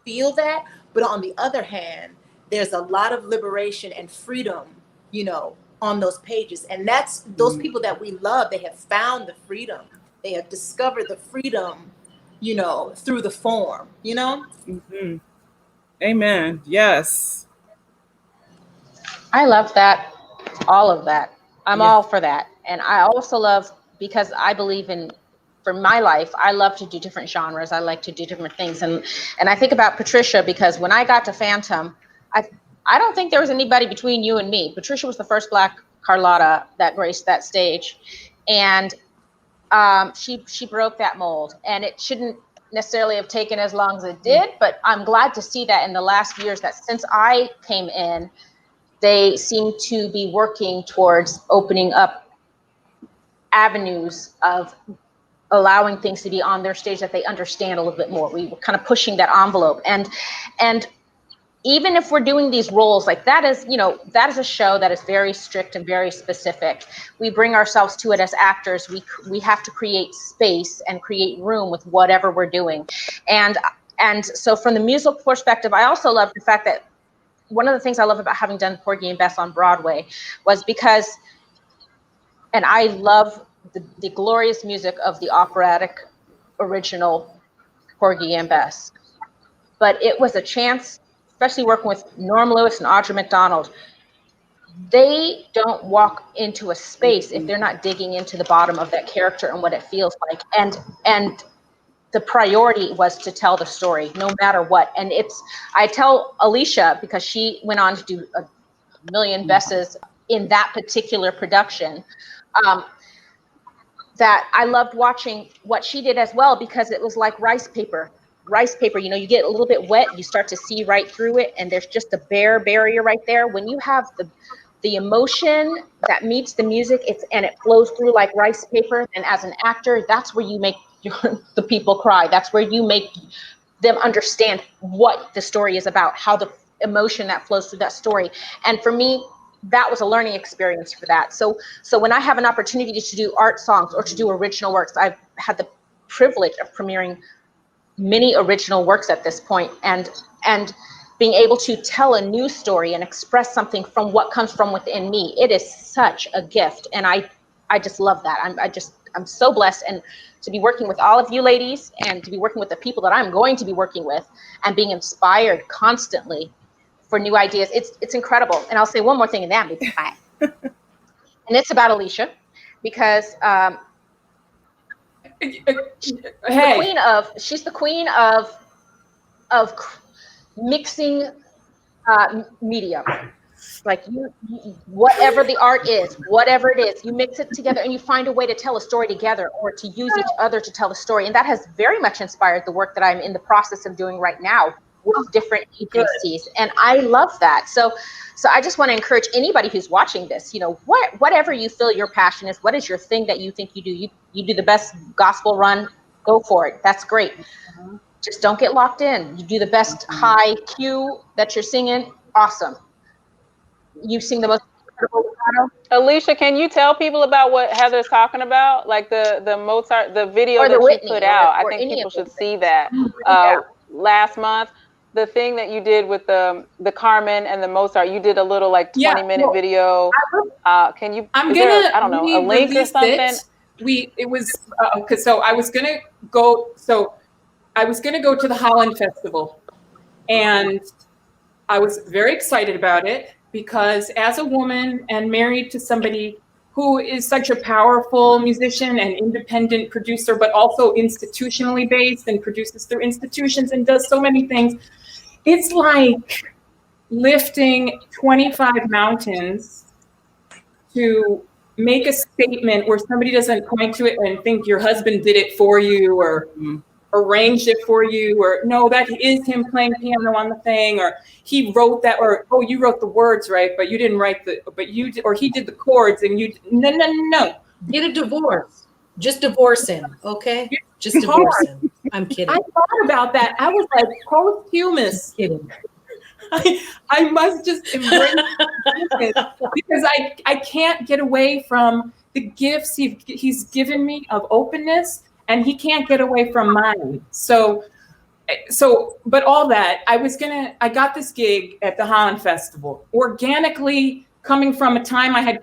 feel that. But on the other hand, there's a lot of liberation and freedom, on those pages. And that's those people that we love. They have found the freedom. They have discovered the freedom, through the form, Mm-hmm. Amen. Yes. I love that. All of that. I'm all for that. And I also love, because I believe in, for my life, I love to do different genres. I like to do different things. And I think about Patricia, because when I got to Phantom, I don't think there was anybody between you and me. Patricia was the first Black Carlotta that graced that stage. And she broke that mold. And it shouldn't necessarily have taken as long as it did, but I'm glad to see that in the last years, that since I came in, they seem to be working towards opening up avenues of allowing things to be on their stage that they understand a little bit more. We were kind of pushing that envelope. And even if we're doing these roles, like that is a show that is very strict and very specific. We bring ourselves to it as actors. We have to create space and create room with whatever we're doing. And so from the musical perspective, I also love the fact that one of the things I love about having done Porgy and Bess on Broadway was because, and I love the glorious music of the operatic original Porgy and Bess, but it was a chance, especially working with Norm Lewis and Audra McDonald. They don't walk into a space if they're not digging into the bottom of that character and what it feels like. And the priority was to tell the story no matter what. And I tell Alicia, because she went on to do a million Besses in that particular production, that I loved watching what she did as well, because it was like rice paper, you get a little bit wet, you start to see right through it, and there's just a bare barrier right there. When you have the emotion that meets the music, and it flows through like rice paper, and as an actor, that's where you make the people cry. That's where you make them understand what the story is about, how the emotion that flows through that story. And for me, that was a learning experience for that. So when I have an opportunity to do art songs or to do original works, I've had the privilege of premiering many original works at this point, and being able to tell a new story and express something from what comes from within me. It is such a gift, and I just love that. I'm so blessed, and to be working with all of you ladies, and to be working with the people that I'm going to be working with, and being inspired constantly for new ideas. It's incredible. And I'll say one more thing, and then be quiet. And it's about Alicia, because she's the queen of mixing medium. Like whatever the art is, whatever it is, you mix it together and you find a way to tell a story together, or to use each other to tell the story. And that has very much inspired the work that I'm in the process of doing right now with different agencies. And I love that. So I just want to encourage anybody who's watching this, whatever you feel your passion is, what is your thing that you think you do? You do the best gospel run, go for it. That's great. Just don't get locked in. You do the best high cue that you're singing. Awesome. You sing the most incredible legato. Alicia, can you tell people about what Heather's talking about? Like the Mozart, the video Or the that Whitney, you put out. or I think any people of should those see that. Last month, the thing that you did with the Carmen and the Mozart, you did a little like 20-minute video. Can you? I'm is gonna there, I don't know, a link or something? It was because so I was gonna go. So I was gonna go to the Holland Festival, and I was very excited about it, because as a woman and married to somebody who is such a powerful musician and independent producer, but also institutionally based and produces through institutions and does so many things, it's like lifting 25 mountains to make a statement where somebody doesn't point to it and think your husband did it for you or arranged it for you, or no, that is him playing piano on the thing, or he wrote that, or oh, you wrote the words right, but you didn't write or he did the chords and you, no. Get a divorce. Just divorce him, okay? Just divorce him. I'm kidding. I thought about that. I was like, posthumous. Kidding. I must just embrace it because I can't get away from the gifts he's given me of openness, and he can't get away from mine. So, but all that, I got this gig at the Holland Festival, organically coming from a time I had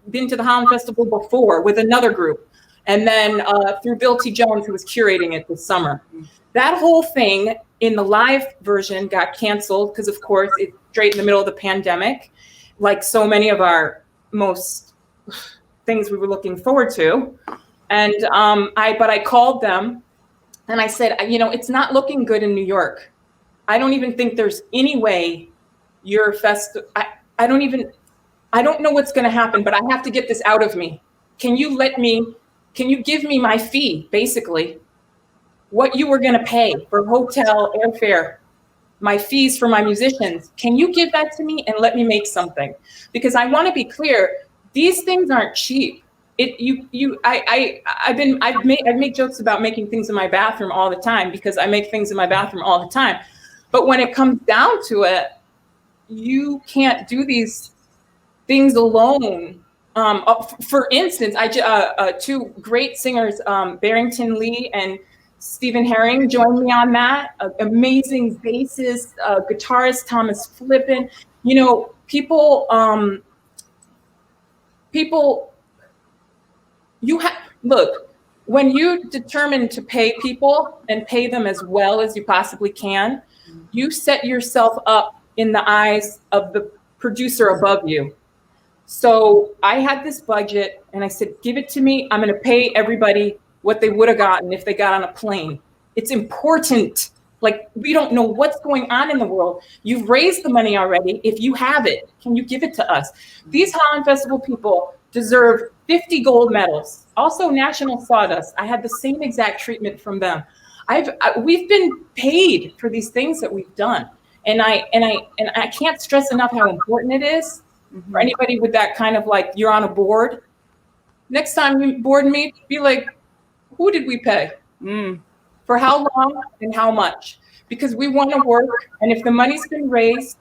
been to the Holland Festival before with another group. And then through Bill T. Jones, who was curating it this summer. That whole thing in the live version got canceled because, of course, it's straight in the middle of the pandemic, like so many of our most things we were looking forward to. And I called them and I said, it's not looking good in New York. I don't even think there's any way your festival, I don't know what's going to happen, but I have to get this out of me. Can you give me my fee, basically, what you were going to pay for hotel, airfare, my fees for my musicians? Can you give that to me and let me make something? Because I want to be clear, these things aren't cheap. I make jokes about making things in my bathroom all the time because I make things in my bathroom all the time. But when it comes down to it, you can't do these things alone. For instance, two great singers, Barrington Lee and Stephen Herring, joined me on that. Amazing bassist, guitarist Thomas Flippin. People. Look, when you determine to pay people and pay them as well as you possibly can, you set yourself up in the eyes of the producer above you. So I had this budget and I said, give it to me. I'm going to pay everybody what they would have gotten if they got on a plane. It's important. Like, we don't know what's going on in the world. You've raised the money already. If you have it, can you give it to us? These Holland Festival people deserve 50 gold medals. Also National Sawdust. I had the same exact treatment from them. We've been paid for these things that we've done. And I can't stress enough how important it is for anybody with that kind of, like, you're on a board. Next time you board me, be like, who did we pay? For how long and how much? Because we want to work. And if the money's been raised,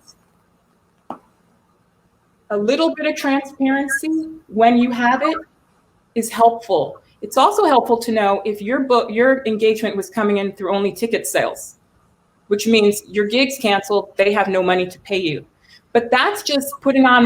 a little bit of transparency when you have it is helpful. It's also helpful to know if your engagement was coming in through only ticket sales, which means your gig's canceled, they have no money to pay you. But that's just putting on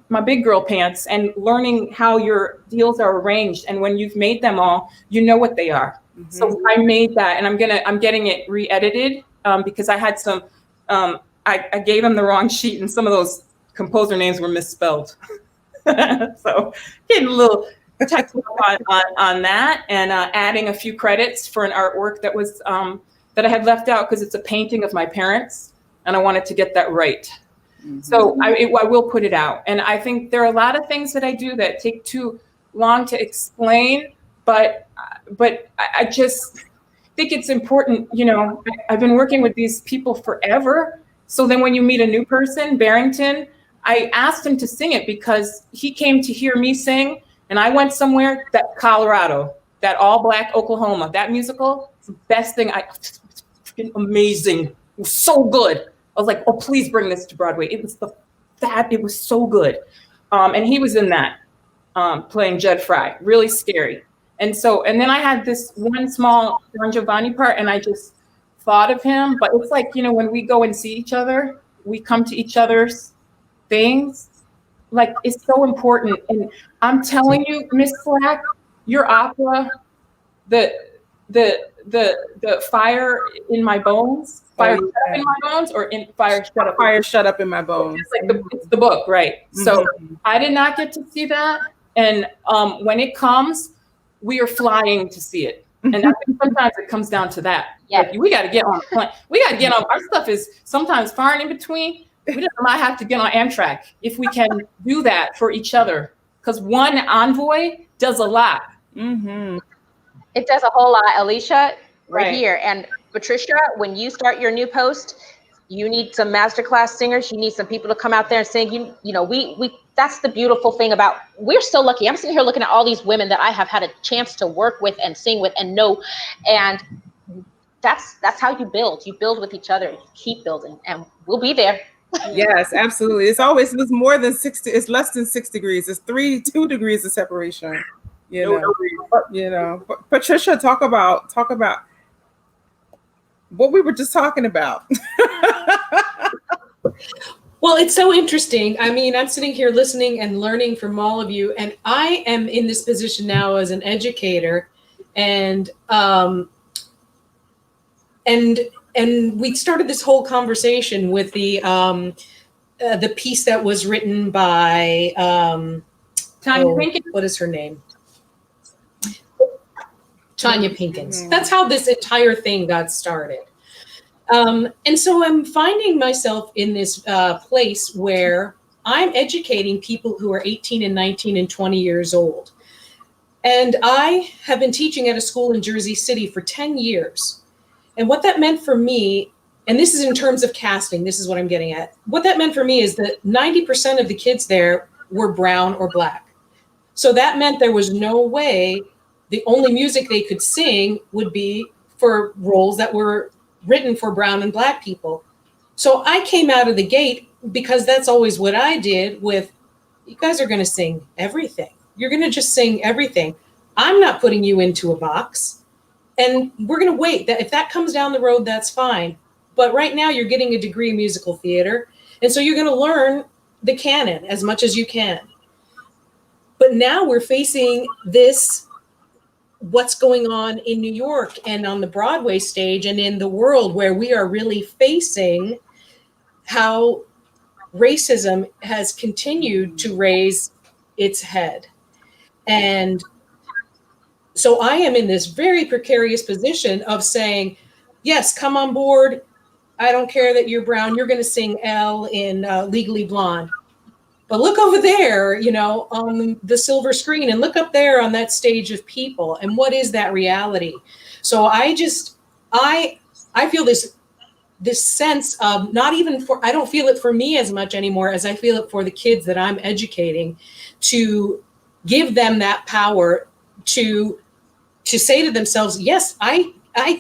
my big girl pants and learning how your deals are arranged. And when you've made them all, you know what they are. So I made that, and I'm getting it re-edited because I had some, I gave them the wrong sheet and some of those composer names were misspelled. So getting a little technical on that, and adding a few credits for an artwork that was that I had left out because it's a painting of my parents and I wanted to get that right. So I will put it out. And I think there are a lot of things that I do that take too long to explain, but I just think it's important. I've been working with these people forever. So then when you meet a new person, Barrington, I asked him to sing it because he came to hear me sing, and I went somewhere, that Colorado, that all black Oklahoma, that musical, it's the best thing. It's freaking amazing. It was so good. I was like, oh, please bring this to Broadway. It was so good. And he was in that, playing Jed Fry, really scary. And then I had this one small Don Giovanni part, and I just thought of him. But it's like, when we go and see each other, we come to each other's things. Like, it's so important. And I'm telling you, Miss Slack, your opera, the fire in my bones, fire shut up in my bones, or fire shut up in my bones. It's like it's the book, right? So I did not get to see that, and when it comes, we are flying to see it. And I think sometimes it comes down to that. Yeah, like, we got to get on the plane. We got to get on. Our stuff is sometimes far and in between. might have to get on Amtrak if we can do that for each other. Because one envoy does a lot. Mm-hmm. It does a whole lot, Alicia, right Right. here. And Patricia, when you start your new post, you need some masterclass singers. You need some people to come out there and sing. You know, we that's the beautiful thing about, we're so lucky. I'm sitting here looking at all these women that I have had a chance to work with and sing with and know. And that's how you build. You build with each other. You keep building, and we'll be there. Yes, absolutely. It's more than 60. It's less than 6 degrees. It's 2 degrees of separation. But Patricia, talk about what we were just talking about. Well, it's so interesting. I mean, I'm sitting here listening and learning from all of you, and I am in this position now as an educator, and we started this whole conversation with the piece that was written by Tanya Pinkins? What is her name? Tanya Pinkins. That's how this entire thing got started. And so I'm finding myself in this place where I'm educating people who are 18 and 19 and 20 years old. And I have been teaching at a school in Jersey City for 10 years. And what that meant for me, and this is in terms of casting, this is what I'm getting at. What that meant for me is that 90% of the kids there were brown or black. So that meant there was no way the only music they could sing would be for roles that were written for brown and black people. So I came out of the gate, because that's always what I did with, you guys are going to sing everything. You're going to just sing everything. I'm not putting you into a box. And we're going to wait. That if that comes down the road, that's fine. But right now you're getting a degree in musical theater. And so you're going to learn the canon as much as you can. But now we're facing this, what's going on in New York and on the Broadway stage and in the world, where we are really facing how racism has continued to raise its head. And so I am in this very precarious position of saying, yes, come on board. I don't care that you're brown. You're going to sing Elle in Legally Blonde. But look over there, on the silver screen, and look up there on that stage of people. And what is that reality? So I feel this sense of I don't feel it for me as much anymore as I feel it for the kids that I'm educating, to give them that power to say to themselves, yes, I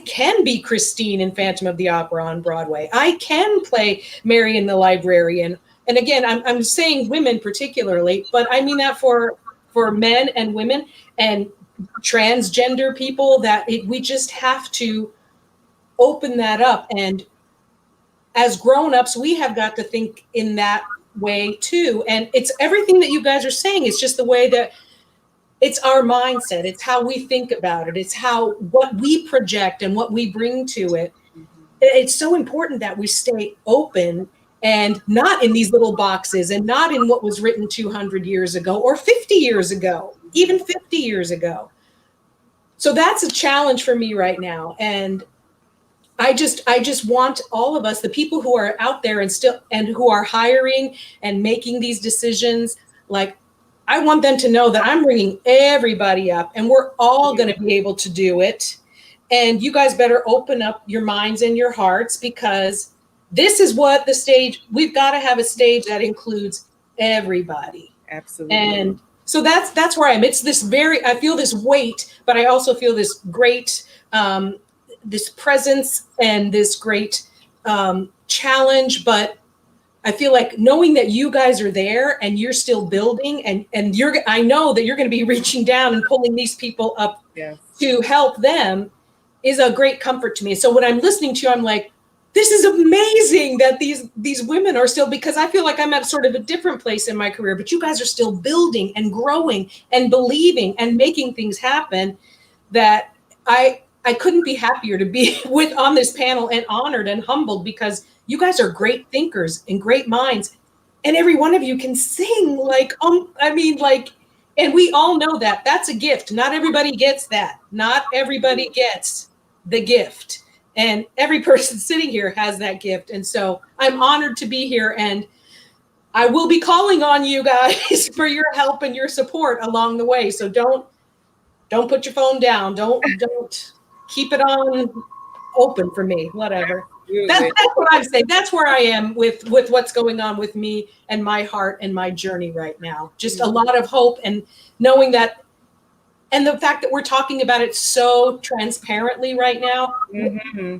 can be Christine in Phantom of the Opera on Broadway. I can play Mary in the Librarian. And again, I'm saying women particularly, but I mean that for men and women and transgender people, that we just have to open that up. And as grown-ups, we have got to think in that way too. And it's everything that you guys are saying. It's just the way that it's our mindset. It's how we think about it. It's what we project and what we bring to it. It's so important that we stay open and not in these little boxes, and not in what was written 200 years ago or 50 years ago, even 50 years ago. So that's a challenge for me right now. And I just want all of us, the people who are out there and who are hiring and making these decisions, like, I want them to know that I'm bringing everybody up, and we're all going to be able to do it. And you guys better open up your minds and your hearts, because this is what we've got to have a stage that includes everybody. Absolutely. And so that's where I am. It's I feel this weight, but I also feel this great, this presence and this great challenge. But I feel like knowing that you guys are there and you're still building, and I know that you're going to be reaching down and pulling these people up to help them, is a great comfort to me. So when I'm listening to you, I'm like, this is amazing that these women are still, because I feel like I'm at sort of a different place in my career, but you guys are still building and growing and believing and making things happen, that I couldn't be happier to be on this panel, and honored and humbled, because you guys are great thinkers and great minds, and every one of you can sing and we all know that that's a gift. Not everybody gets that. Not everybody gets the gift. And every person sitting here has that gift. And so I'm honored to be here, and I will be calling on you guys for your help and your support along the way. So don't put your phone down. Don't keep it on open for me, whatever. That's what I'm saying. That's where I am with what's going on with me and my heart and my journey right now. Just a lot of hope, and knowing that, and the fact that we're talking about it so transparently right now. Mm-hmm.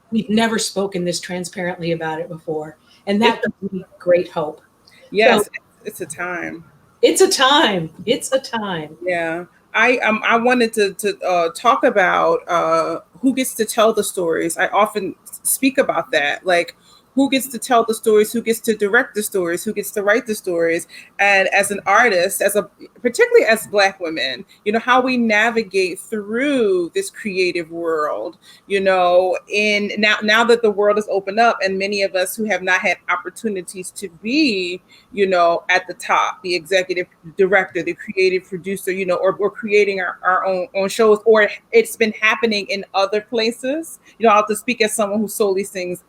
We've never spoken this transparently about it before. And that gives me great hope. Yes, so, it's a time. It's a time. It's a time. Yeah. I wanted to talk about who gets to tell the stories. I often speak about that, like who gets to tell the stories, who gets to direct the stories, who gets to write the stories. And as an artist, particularly as Black women, how we navigate through this creative world, in now that the world has opened up, and many of us who have not had opportunities to be, at the top, the executive director, the creative producer, or we're creating our own shows, or it's been happening in other places. I'll have to speak as someone who solely sings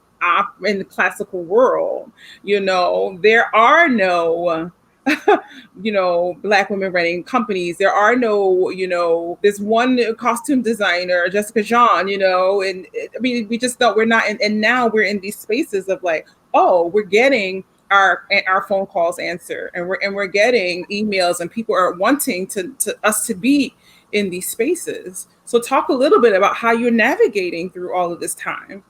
in the classical world. There are no Black women running companies. There are no, there's one costume designer, Jessica Jean, and I mean, we just thought we're not, and now we're in these spaces of like, oh, we're getting our phone calls answered, and we're getting emails, and people are wanting to us to be in these spaces. So talk a little bit about how you're navigating through all of this time.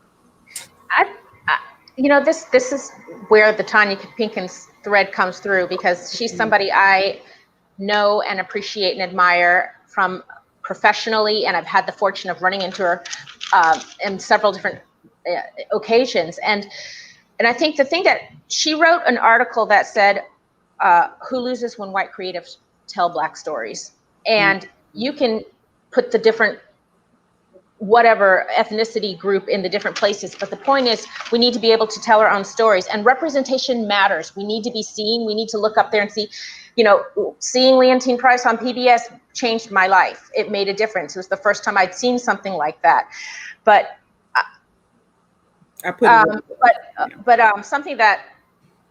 This is where the Tanya Pinkins thread comes through, because she's somebody I know and appreciate and admire from professionally, and I've had the fortune of running into her in several different occasions. And I think the thing that she wrote an article that said, who loses when white creatives tell Black stories? And you can put the different whatever ethnicity group in the different places, but the point is we need to be able to tell our own stories, and representation matters. We need to be seen. We need to look up there and see, seeing Leontine Price on PBS changed my life. It made a difference. It was the first time I'd seen something like that. But something that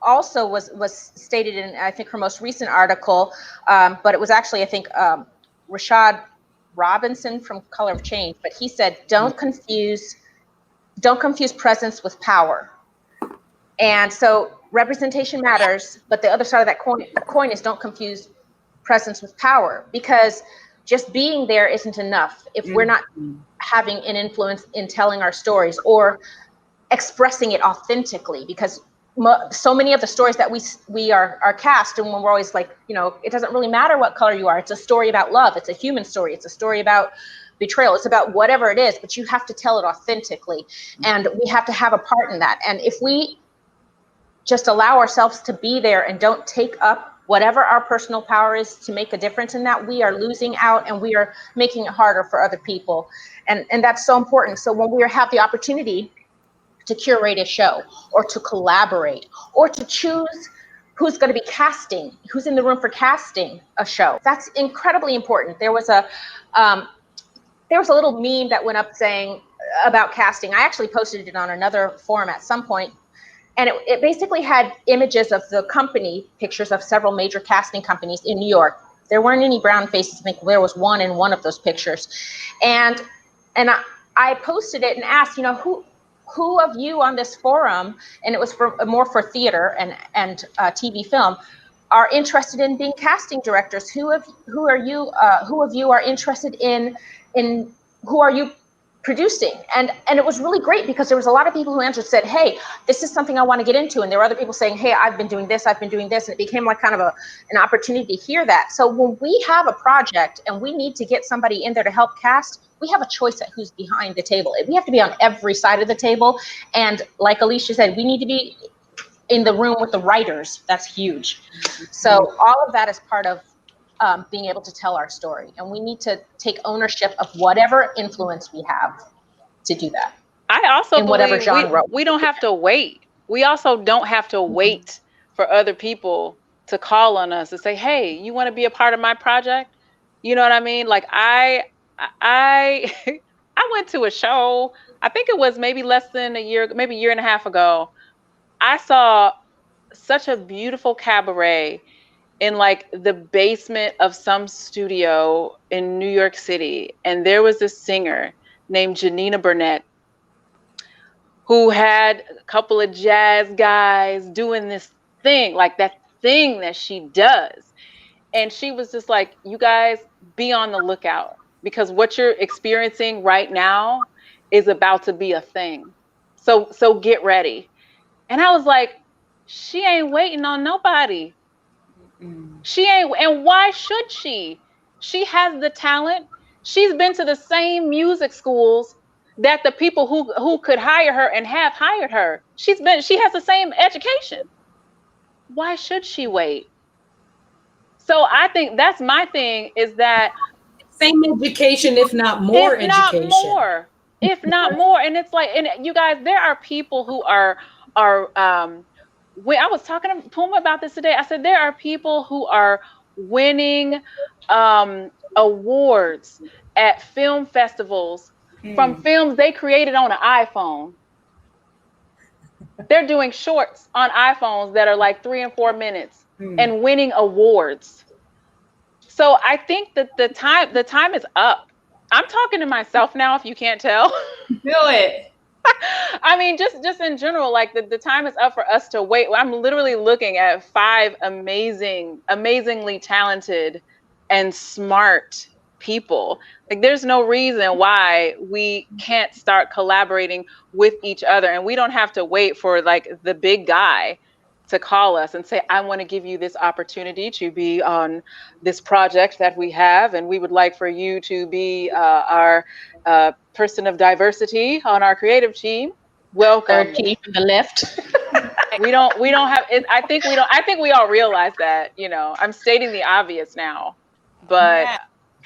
also was stated in, I think, her most recent article, but it was actually, I think, Rashad Robinson from Color of Change, but he said, don't confuse presence with power. And so representation matters, but the other side of that coin is don't confuse presence with power, because just being there isn't enough if we're not having an influence in telling our stories or expressing it authentically, because so many of the stories that we are cast, and when we're always like, it doesn't really matter what color you are. It's a story about love. It's a human story. It's a story about betrayal. It's about whatever it is, but you have to tell it authentically, and we have to have a part in that. And if we just allow ourselves to be there and don't take up whatever our personal power is to make a difference in that, we are losing out, and we are making it harder for other people. And that's so important. So when we have the opportunity to curate a show, or to collaborate, or to choose who's going to be casting, who's in the room for casting a show, that's incredibly important. There was a little meme that went up saying about casting. I actually posted it on another forum at some point, and it basically had images of the company, pictures of several major casting companies in New York. There weren't any brown faces. I think there was one in one of those pictures, and I posted it and asked, who of you on this forum, and it was more for theater and TV film, are interested in being casting directors? Who of you are interested in who are you producing? And it was really great, because there was a lot of people who answered, said, hey, this is something I want to get into. And there were other people saying, hey, I've been doing this, and it became like kind of an opportunity to hear that. So when we have a project and we need to get somebody in there to help cast, we have a choice at who's behind the table. We have to be on every side of the table. And like Alicia said, we need to be in the room with the writers. That's huge. So all of that is part of being able to tell our story. And we need to take ownership of whatever influence we have to do that. I also in whatever genre. We don't have to wait. We also don't have to wait for other people to call on us and say, hey, you want to be a part of my project? You know what I mean? Like I I went to a show, I think it was maybe less than a year, maybe a year and a half ago. I saw such a beautiful cabaret in like the basement of some studio in New York City. And there was this singer named Janinah Burnett who had a couple of jazz guys doing this thing, like that thing that she does. And she was just like, you guys be on the lookout because what you're experiencing right now is about to be a thing. So get ready. And I was like, she ain't waiting on nobody. She ain't, and why should she? She has the talent. She's been to the same music schools that the people who could hire her and have hired her. She has the same education. Why should she wait? So I think that's my thing, is that same education, if not more education. If not more. And it's like, and you guys, there are people who are when I was talking to Puma about this today, I said there are people who are winning awards at film festivals from films they created on an iPhone. They're doing shorts on iPhones that are like 3 and 4 minutes and winning awards. So I think that the time is up. I'm talking to myself now, if you can't tell. Do it. I mean, just in general, like the time is up for us to wait. I'm literally looking at 5 amazingly talented and smart people. Like there's no reason why we can't start collaborating with each other, and we don't have to wait for like the big guy to call us and say, I want to give you this opportunity to be on this project that we have, and we would like for you to be our person of diversity on our creative team. Welcome. Third key from the left. We don't have it. I think we all realize that, you know. I'm stating the obvious now, but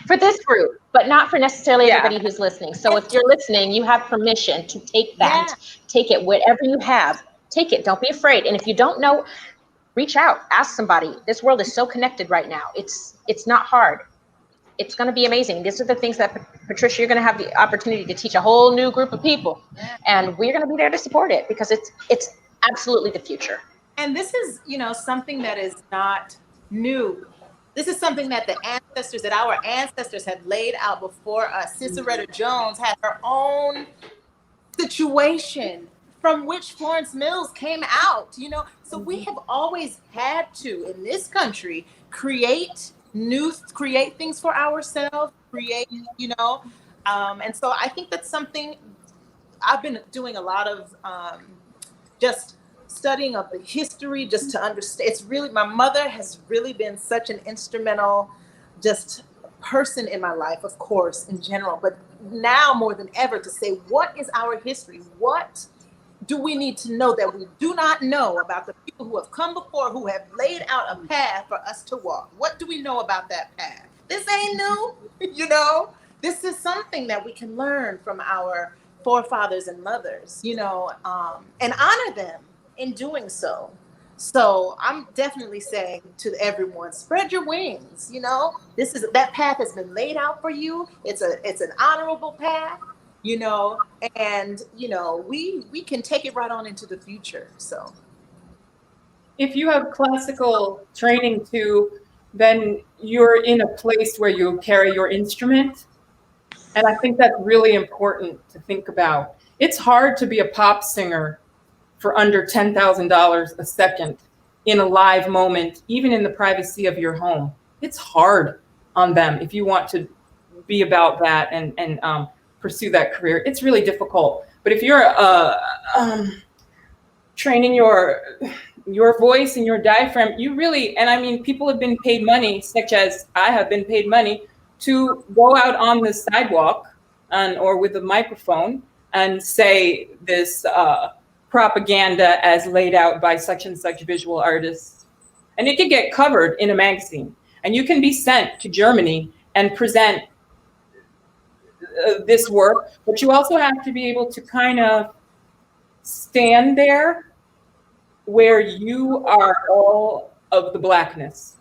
for this group, but not for necessarily everybody who's listening. So if you're listening, you have permission to take that, take it, whatever you have, take it. Don't be afraid. And if you don't know, reach out, ask somebody. This world is so connected right now. It's not hard. It's going to be amazing. These are the things that, Patricia, you're going to have the opportunity to teach a whole new group of people. And we're going to be there to support it because it's absolutely the future. And this is, you know, something that is not new. This is something that our ancestors have laid out before us. Ciceretta Jones had her own situation from which Florence Mills came out, you know. So we have always had to, in this country, create things for ourselves, you know. And so I think that's something I've been doing a lot of just studying of the history, just to understand. It's really, my mother has really been such an instrumental just person in my life, of course, in general, but now more than ever to say, what is our history? What do we need to know that we do not know about the people who have come before, who have laid out a path for us to walk? What do we know about that path? This ain't new, you know. This is something that we can learn from our forefathers and mothers, you know, and honor them in doing so. So I'm definitely saying to everyone, spread your wings, you know. That path has been laid out for you. It's an honorable path, you know, and you know, we can take it right on into the future. So if you have classical training too, then you're in a place where you carry your instrument. And I think that's really important to think about. It's hard to be a pop singer for under $10,000 a second in a live moment, even in the privacy of your home. It's hard on them if you want to be about that and pursue that career. It's really difficult. But if you're training your voice and your diaphragm, you really, and I mean, people have been paid money, such as I have been paid money, to go out on the sidewalk or with a microphone and say this propaganda as laid out by such and such visual artists. And it could get covered in a magazine. And you can be sent to Germany and present this work, but you also have to be able to kind of stand there where you are all of the Blackness.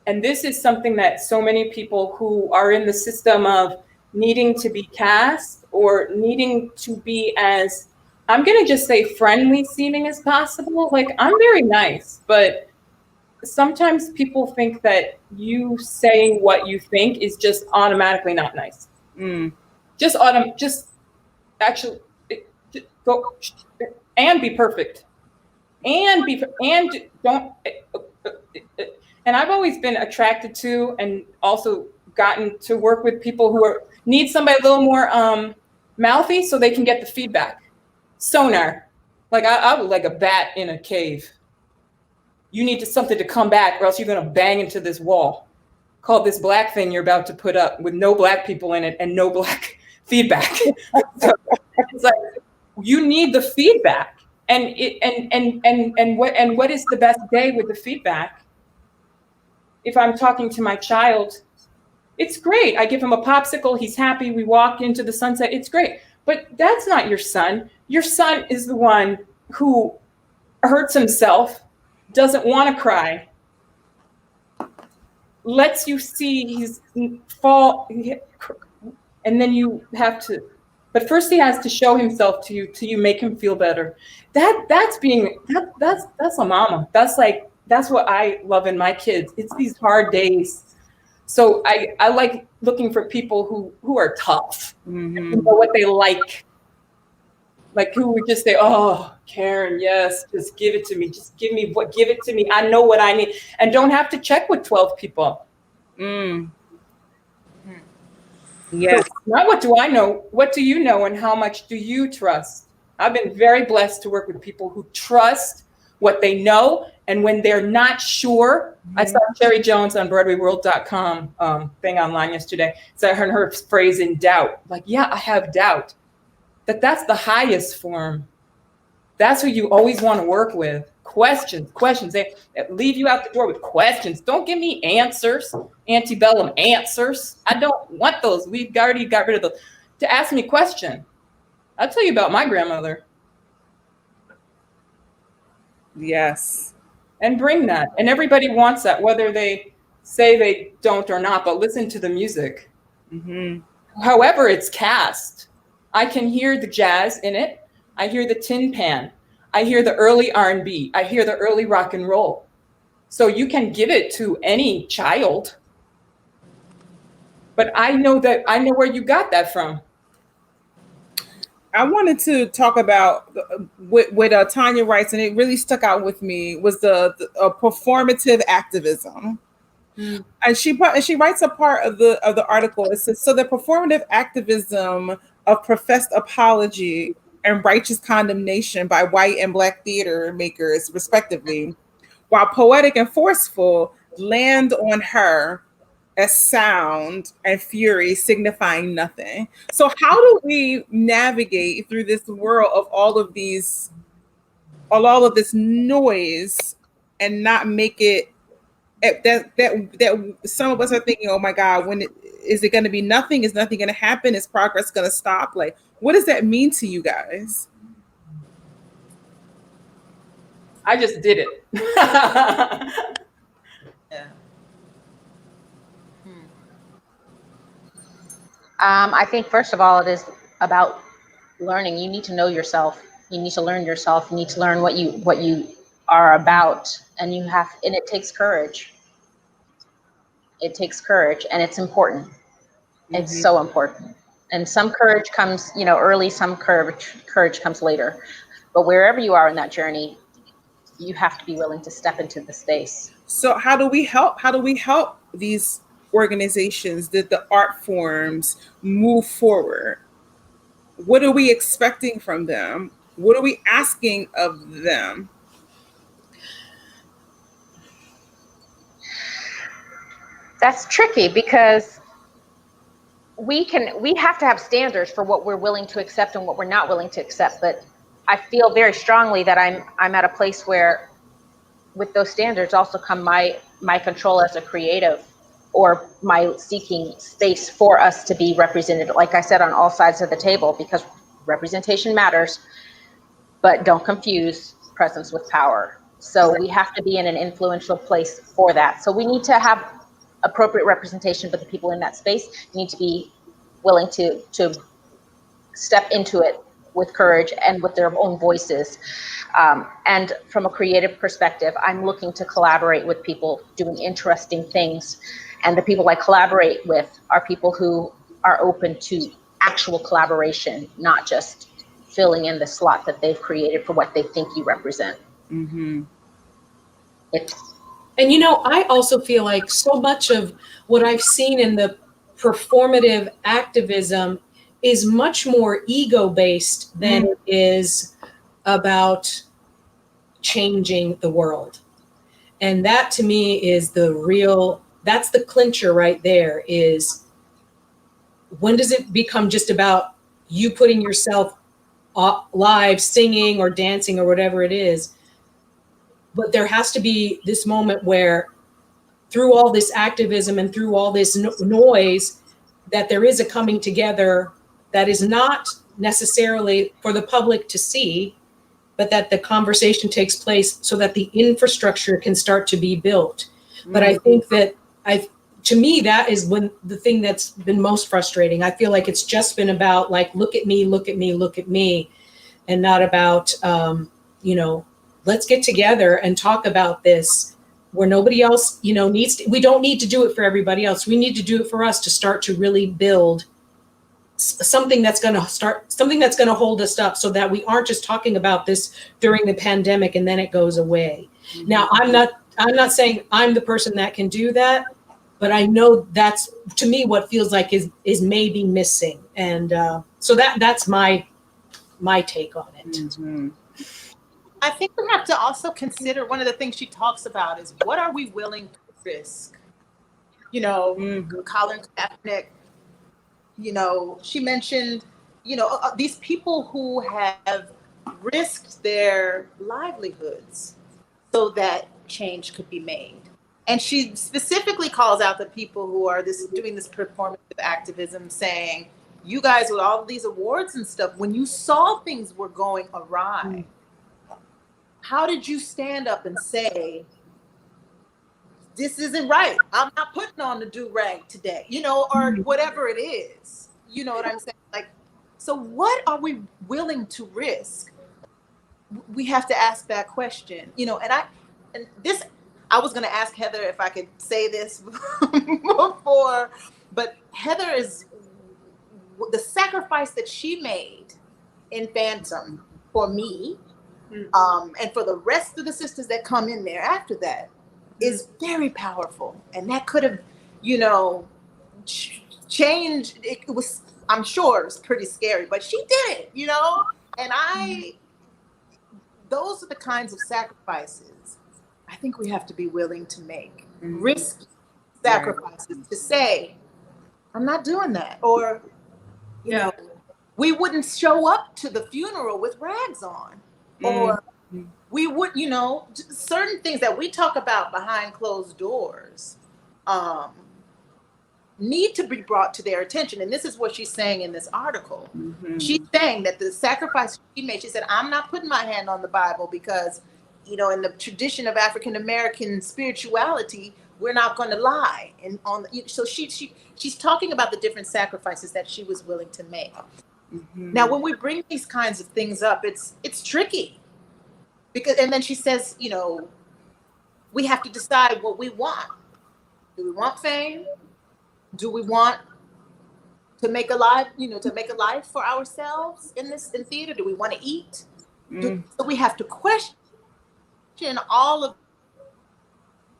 And this is something that so many people who are in the system of needing to be cast or needing to be as, I'm going to just say, friendly seeming as possible. Like, I'm very nice, but sometimes people think that you saying what you think is just automatically not nice. Just actually go and be perfect, and don't. And I've always been attracted to, and also gotten to work with people who need somebody a little more mouthy, so they can get the feedback. Sonar, like I would like a bat in a cave. You need something to come back, or else you're gonna bang into this wall called this black thing you're about to put up with no black people in it and no black feedback. So it's like, you need the feedback, and what is the best day with the feedback? If I'm talking to my child, it's great. I give him a popsicle, he's happy, we walk into the sunset, it's great. But that's not your son. Your son is the one who hurts himself, doesn't want to cry, lets you see his fall, and then you have to, but first he has to show himself to you till you make him feel better. That's a mama. That's what I love in my kids. It's these hard days. So I like looking for people who are tough, and who know what they like who would just say, "Oh, Karen, yes, just give it to me. Just give it to me. I know what I need," and don't have to check with 12 people. Yes. So not what do I know, what do you know, and how much do you trust? I've been very blessed to work with people who trust what they know, and when they're not sure. I saw Sherry Jones on BroadwayWorld.com thing online yesterday. So I heard her phrase, "in doubt." Like, yeah, I have doubt. That's the highest form. That's who you always want to work with. Questions. They leave you out the door with questions. Don't give me answers, antebellum answers. I don't want those. We've already got rid of those. To ask me a question. I'll tell you about my grandmother. Yes. And bring that. And everybody wants that, whether they say they don't or not, but listen to the music. However it's cast. I can hear the jazz in it. I hear the tin pan. I hear the early R&B. I hear the early rock and roll. So you can give it to any child. But I know where you got that from. I wanted to talk about what Tanya writes, and it really stuck out with me, was the performative activism. And she writes a part of the article. It says, so the performative activism of professed apology and righteous condemnation by white and black theater makers, respectively, while poetic and forceful, land on her as sound and fury signifying nothing. So how do we navigate through this world of all of this noise and not make it that some of us are thinking, oh my God, is it going to be nothing? Is nothing going to happen? Is progress going to stop? Like, what does that mean to you guys? I just did it. Yeah. I think first of all, it is about learning. You need to know yourself. You need to learn yourself. You need to learn what you are about, and it takes courage. It takes courage, and it's important. It's so important. And some courage comes, early. Some courage comes later. But wherever you are in that journey, you have to be willing to step into the space. So how do we help? How do we help these organizations, the art forms, move forward? What are we expecting from them? What are we asking of them? That's tricky because we have to have standards for what we're willing to accept and what we're not willing to accept. But I feel very strongly that I'm at a place where with those standards also come my control as a creative, or my seeking space for us to be represented, like I said, on all sides of the table, because representation matters, but don't confuse presence with power. So we have to be in an influential place for that. So we need to have appropriate representation, but the people in that space need to be willing to step into it with courage and with their own voices. And from a creative perspective, I'm looking to collaborate with people doing interesting things. And the people I collaborate with are people who are open to actual collaboration, not just filling in the slot that they've created for what they think you represent. Mm-hmm. And you know, I also feel like so much of what I've seen in the performative activism is much more ego-based than it is about changing the world. And that to me is that's the clincher right there, is when does it become just about you putting yourself live singing or dancing or whatever it is? But there has to be this moment where through all this activism and through all this noise, that there is a coming together that is not necessarily for the public to see, but that the conversation takes place so that the infrastructure can start to be built. But I think that to me, that is when the thing that's been most frustrating. I feel like it's just been about like, look at me, look at me, look at me, and not about, let's get together and talk about this where nobody else, we don't need to do it for everybody else. We need to do it for us to start to really build something that's going to hold us up, so that we aren't just talking about this during the pandemic and then it goes away. Mm-hmm. Now, I'm not saying I'm the person that can do that, but I know that's, to me, what feels like is maybe missing. And so that's my take on it. Mm-hmm. I think we have to also consider, one of the things she talks about is, what are we willing to risk? Colin Kaepernick, she mentioned, these people who have risked their livelihoods so that change could be made. And she specifically calls out the people who are doing this performative activism, saying, you guys with all of these awards and stuff, when you saw things were going awry, how did you stand up and say, this isn't right, I'm not putting on the do-rag today, or whatever it is, you know what I'm saying? Like, so what are we willing to risk? We have to ask that question, I was going to ask Heather if I could say this before, but Heather is the sacrifice that she made in Phantom for me, and for the rest of the sisters that come in there after that, is very powerful. And that could have, changed. It was, I'm sure it was pretty scary, but she did it, and those are the kinds of sacrifices I think we have to be willing to make. Risky sacrifices to say, I'm not doing that. Or, we wouldn't show up to the funeral with rags on. Or we would, certain things that we talk about behind closed doors need to be brought to their attention. And this is what she's saying in this article. Mm-hmm. She's saying that the sacrifice she made, she said, I'm not putting my hand on the Bible because, in the tradition of African-American spirituality, we're not going to lie. And so she's talking about the different sacrifices that she was willing to make. Mm-hmm. Now, when we bring these kinds of things up, it's tricky. And then she says, we have to decide what we want. Do we want fame? Do we want to make a life, for ourselves in theater? Do we want to eat? So we have to question all of.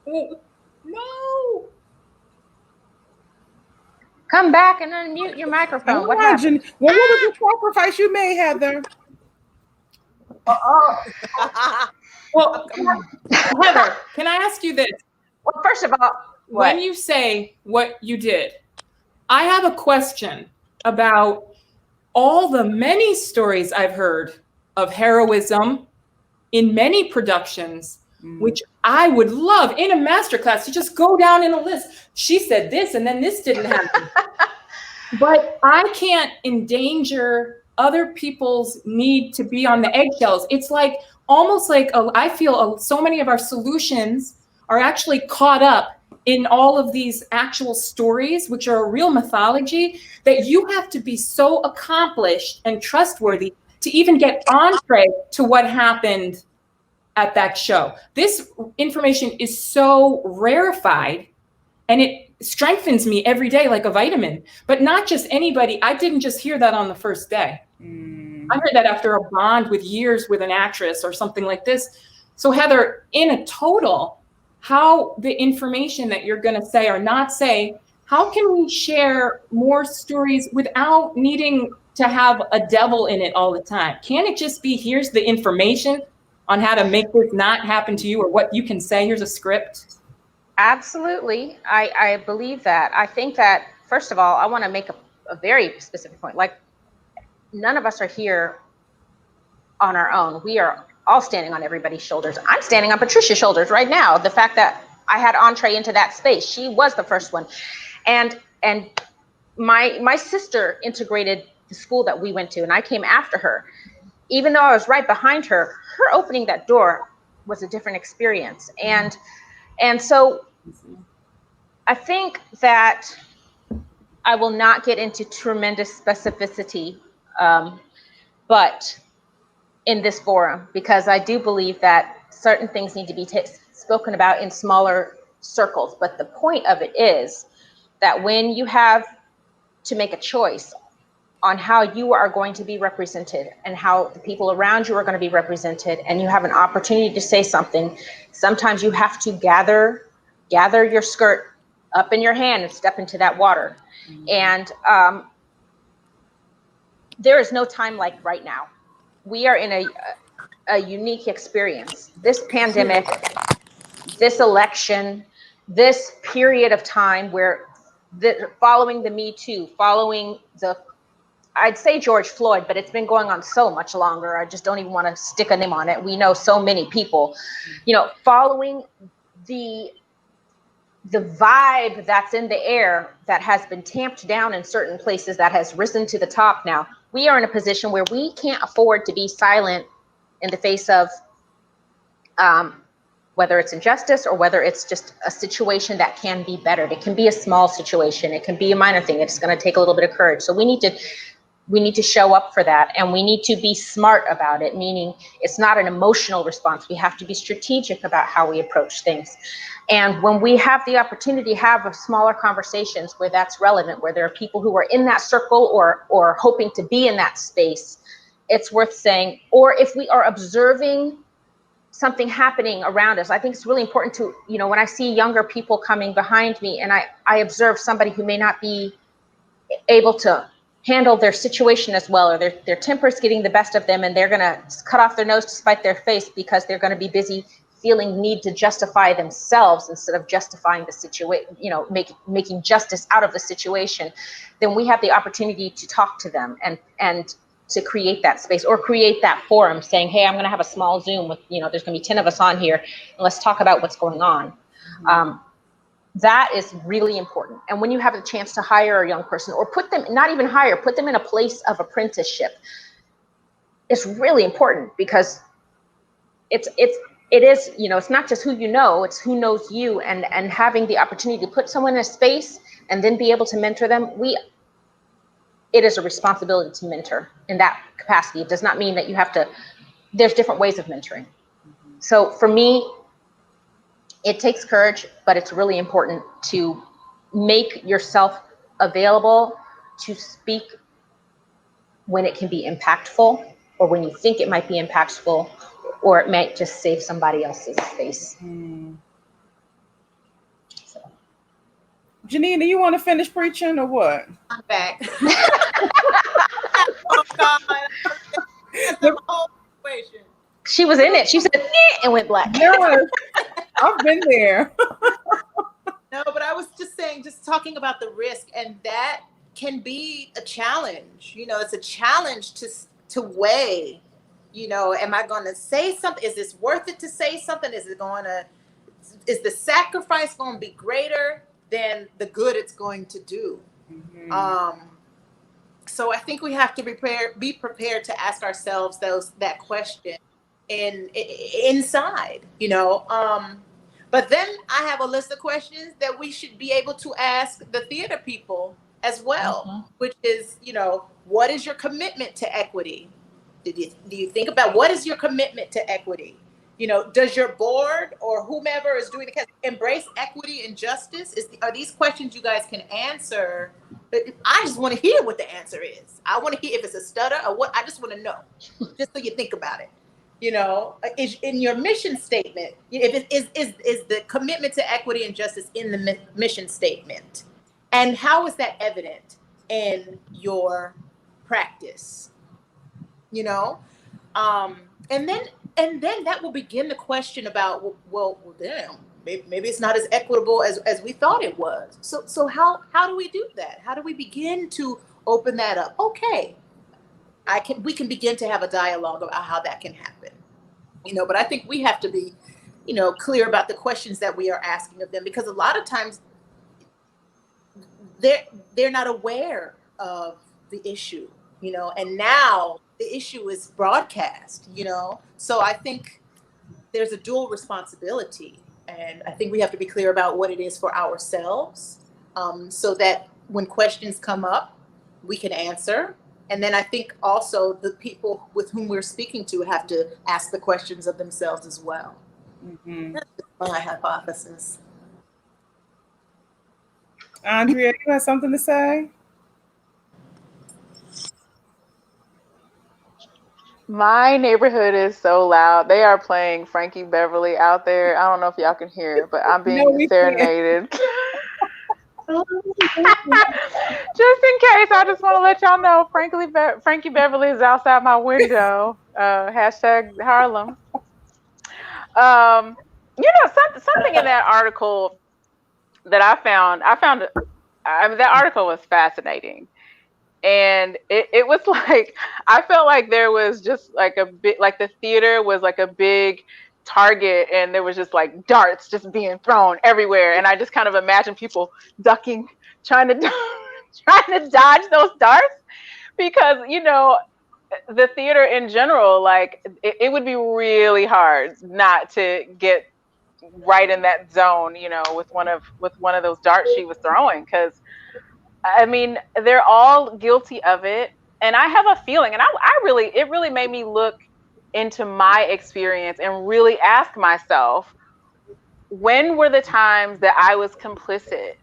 Oh, no. Come back and unmute your microphone. What happened? What was the sacrifice you made, Heather? Well, Heather, can I ask you this? Well, first of all, when you say what you did, I have a question about all the many stories I've heard of heroism in many productions, which I would love in a masterclass to just go down in a list. She said this, and then this didn't happen. But I can't endanger other people's need to be on the eggshells. It's like almost like I feel so many of our solutions are actually caught up in all of these actual stories, which are a real mythology, that you have to be so accomplished and trustworthy to even get entree to what happened at that show. This information is so rarefied, and it strengthens me every day like a vitamin. But not just anybody. I didn't just hear that on the first day. I heard that after a bond with years with an actress or something like this. So Heather, in a total, how the information that you're going to say or not say, how can we share more stories without needing to have a devil in it all the time? Can it just be, here's the information on how to make this not happen to you, or what you can say, here's a script? Absolutely. I believe that. I think that, first of all, I want to make a very specific point. Like, none of us are here on our own. We are all standing on everybody's shoulders. I'm standing on Patricia's shoulders right now. The fact that I had entree into that space, she was the first one. And my sister integrated the school that we went to, and I came after her. Even though I was right behind her, her opening that door was a different experience. And so I think that I will not get into tremendous specificity, but in this forum, because I do believe that certain things need to be spoken about in smaller circles. But the point of it is that when you have to make a choice on how you are going to be represented and how the people around you are going to be represented, and you have an opportunity to say something, sometimes you have to gather your skirt up in your hand and step into that water. And there is no time like right now. We are in a unique experience. This pandemic, this election, this period of time where following the Me Too, following I'd say George Floyd, but it's been going on so much longer. I just don't even want to stick a name on it. We know so many people, following the vibe that's in the air that has been tamped down in certain places, that has risen to the top now. We are in a position where we can't afford to be silent in the face of whether it's injustice or whether it's just a situation that can be bettered. It can be a small situation. It can be a minor thing. It's going to take a little bit of courage. So we need to show up for that, and we need to be smart about it, meaning it's not an emotional response. We have to be strategic about how we approach things. And when we have the opportunity to have smaller conversations where that's relevant, where there are people who are in that circle or hoping to be in that space, it's worth saying. Or if we are observing something happening around us, I think it's really important to, when I see younger people coming behind me and I observe somebody who may not be able to handle their situation as well, or their temper's getting the best of them, and they're going to cut off their nose to spite their face because they're going to be busy feeling need to justify themselves instead of justifying the situation, making justice out of the situation, then we have the opportunity to talk to them and to create that space, or create that forum saying, hey, I'm going to have a small Zoom with, there's going to be 10 of us on here, and let's talk about what's going on. That is really important. And when you have a chance to hire a young person, or put them, not even hire, put them in a place of apprenticeship, it's really important, because it is, it's not just who you know, it's who knows you, and having the opportunity to put someone in a space and then be able to mentor them. It is a responsibility to mentor in that capacity. It does not mean that you have to, there's different ways of mentoring. So for me, it takes courage, but it's really important to make yourself available to speak when it can be impactful, or when you think it might be impactful, or it might just save somebody else's space. So. Janinah, you want to finish preaching or what? I'm back. Oh God. The whole situation. She was in it. She said, and went black. Yes, I've been there. No, but I was just saying, just talking about the risk, and that can be a challenge. It's a challenge to weigh, am I going to say something? Is this worth it to say something? Is the sacrifice going to be greater than the good it's going to do? So I think we have to be prepared to ask ourselves that question inside, But But then I have a list of questions that we should be able to ask the theater people as well, which is, what is your commitment to equity? Do you think about what is your commitment to equity? Does your board or whomever is doing the cast embrace equity and justice? Are these questions you guys can answer? But I just want to hear what the answer is. I want to hear if it's a stutter or what. I just want to know, just so you think about it. Is in your mission statement, if it is the commitment to equity and justice in the mission statement, and how is that evident in your practice? And then that will begin the question about, well damn, maybe it's not as equitable as we thought it was. So how do we do that? How do we begin to open that up? Okay, we can begin to have a dialogue about how that can happen. But I think we have to be, clear about the questions that we are asking of them, because a lot of times they're not aware of the issue, and now the issue is broadcast, so I think there's a dual responsibility, and I think we have to be clear about what it is for ourselves, so that when questions come up, we can answer. And then I think also the people with whom we're speaking to have to ask the questions of themselves as well. Mm-hmm. That's my hypothesis. Andrea, you have something to say? My neighborhood is so loud. They are playing Frankie Beverly out there. I don't know if y'all can hear it, but I'm being serenaded. Just in case, I just want to let y'all know Frankie Beverly is outside my window. Hashtag Harlem. Something in that article that I found that article was fascinating. And it was like, I felt like there was just like a bit, like the theater was like a big target, and there was just like darts just being thrown everywhere. And I just kind of imagine people ducking, trying to dodge those darts, because, the theater in general, like it would be really hard not to get right in that zone, with one of those darts she was throwing, because I mean, they're all guilty of it. And I have a feeling, and it really made me look into my experience and really ask myself, when were the times that I was complicit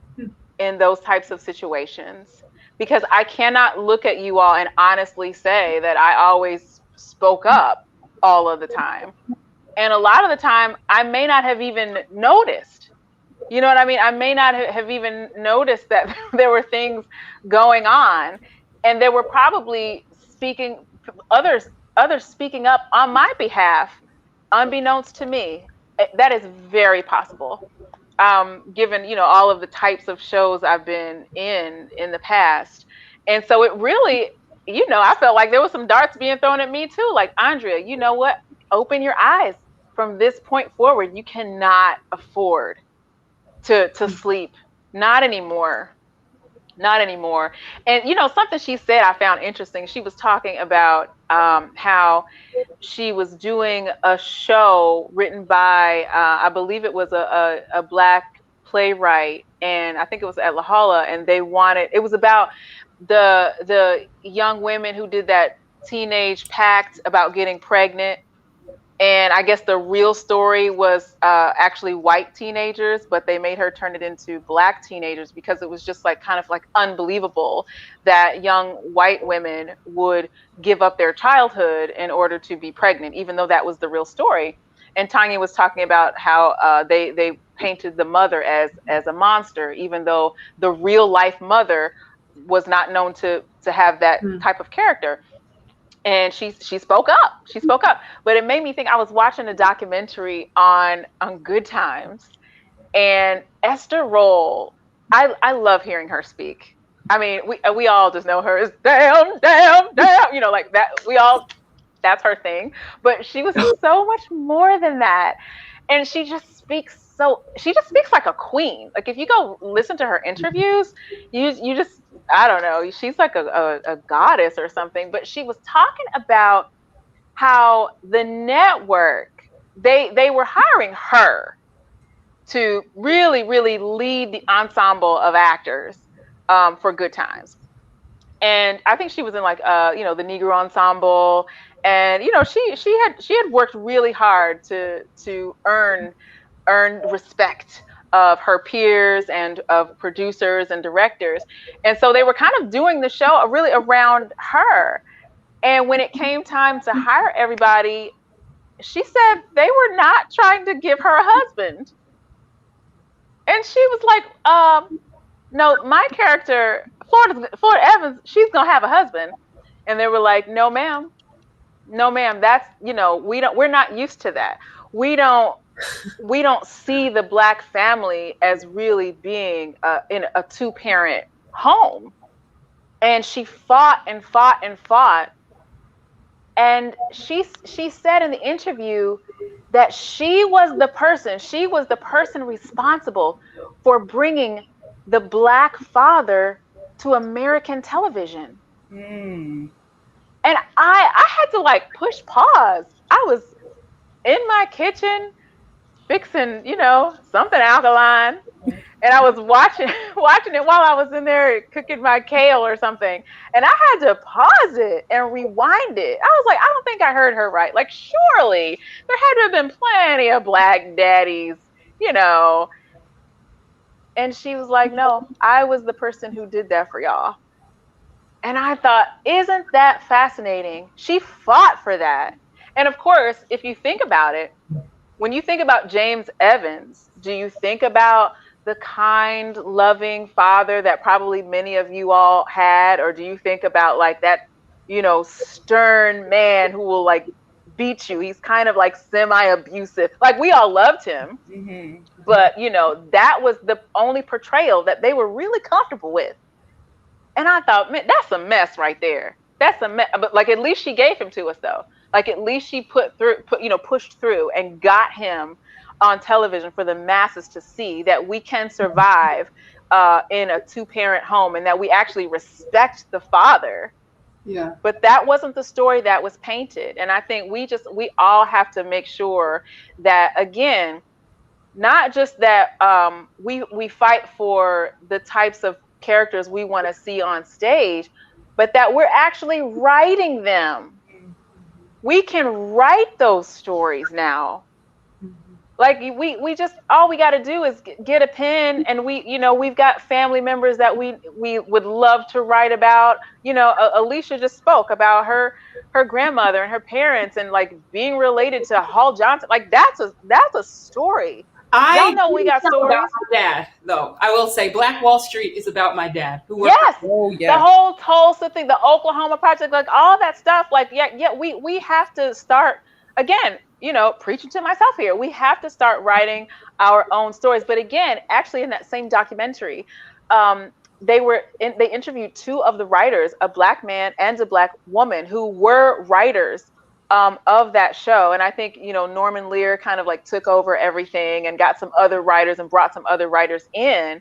in those types of situations? Because I cannot look at you all and honestly say that I always spoke up all of the time. And a lot of the time, I may not have even noticed. You know what I mean? I may not have even noticed that there were things going on, and there were probably others speaking up on my behalf, unbeknownst to me. That is very possible, given all of the types of shows I've been in the past. And so it really, I felt like there was some darts being thrown at me too. Like, Andrea, you know what? Open your eyes. From this point forward, you cannot afford to sleep. Not anymore. And something she said I found interesting. She was talking about how she was doing a show written by I believe it was a Black playwright, and I think it was at La Jolla, and it was about the young women who did that teenage pact about getting pregnant. And I guess the real story was actually white teenagers, but they made her turn it into Black teenagers, because it was just kind of unbelievable that young white women would give up their childhood in order to be pregnant, even though that was the real story. And Tanya was talking about how they painted the mother as a monster, even though the real life mother was not known to have that type of character. And she spoke up, but it made me think. I was watching a documentary on Good Times, and Esther Roll, I love hearing her speak. I mean, we all just know her as damn, like that. That's her thing, but she was so much more than that. And she just speaks like a queen. Like, if you go listen to her interviews, you just, I don't know, she's like a goddess or something. But she was talking about how the network, they were hiring her to really, really lead the ensemble of actors for Good Times. And I think she was in like you know, the Negro Ensemble, and you know, she had worked really hard to earn respect of her peers and of producers and directors. And so they were kind of doing the show really around her. And when it came time to hire everybody, she said they were not trying to give her a husband. And she was like, no, my character, Florida Evans, she's gonna have a husband. And they were like, no, ma'am. No, ma'am. That's, you know, we're not used to that. We don't see the Black family as really being in a two-parent home. And she fought and fought and fought. And she said in the interview that she was the person responsible for bringing the Black father to American television. Mm. And I had to like push pause. I was in my kitchen fixing, you know, something alkaline. And I was watching it while I was in there cooking my kale or something. And I had to pause it and rewind it. I was like, I don't think I heard her right. Like, surely there had to have been plenty of Black daddies, you know. And she was like, no, I was the person who did that for y'all. And I thought, isn't that fascinating? She fought for that. And of course, if you think about it, when you think about James Evans, do you think about the kind, loving father that probably many of you all had? Or do you think about like that, you know, stern man who will like beat you? He's kind of like semi-abusive. Like, we all loved him. Mm-hmm. But, you know, that was the only portrayal that they were really comfortable with. And I thought, man, that's a mess right there. That's a mess. But like, at least she gave him to us though. Like, at least she pushed through and got him on television for the masses to see that we can survive in a two-parent home and that we actually respect the father. Yeah. But that wasn't the story that was painted. And I think we all have to make sure that, again, not just that we fight for the types of characters we want to see on stage, but that we're actually writing them. We can write those stories now. Like, we just, all we got to do is get a pen, and we've got family members that we would love to write about. You know, Alicia just spoke about her grandmother and her parents and like being related to Hall Johnson. Like, that's a story. Y'all know we got stories. About my dad, though. I will say, Black Wall Street is about my dad. Who yes. Oh, yes. The whole Tulsa thing, the Oklahoma Project, like all that stuff. Like, yeah, we have to start, again, you know, preaching to myself here. We have to start writing our own stories. But again, actually, in that same documentary, they interviewed two of the writers, a Black man and a Black woman, who were writers of that show. And I think, you know, Norman Lear kind of like took over everything and got some other writers and brought some other writers in.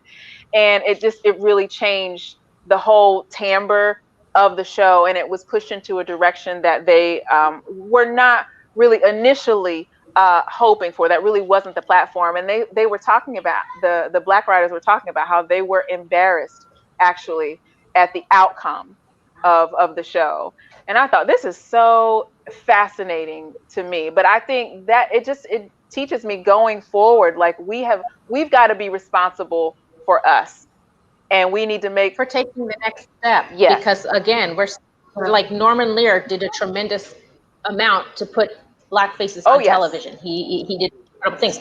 And it really changed the whole timbre of the show. And it was pushed into a direction that they were not really initially hoping for. That really wasn't the platform. And they were talking about, the Black writers were talking about how they were embarrassed actually at the outcome of the show. And I thought, this is so fascinating to me. But I think that it teaches me going forward, like we've got to be responsible for us, and we need to make for taking the next step. Yes. Because again, we're like, Norman Lear did a tremendous amount to put Black faces on television. He did incredible things.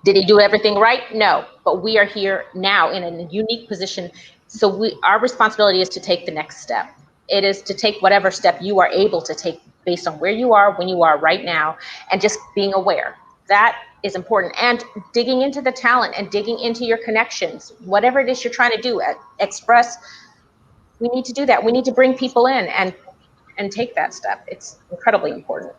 Did he do everything right? No, but we are here now in a unique position. So our responsibility is to take the next step. It is to take whatever step you are able to take based on where you are, when you are right now, and just being aware. That is important. And digging into the talent and digging into your connections, whatever it is you're trying to do, express, we need to do that. We need to bring people in and take that step. It's incredibly important.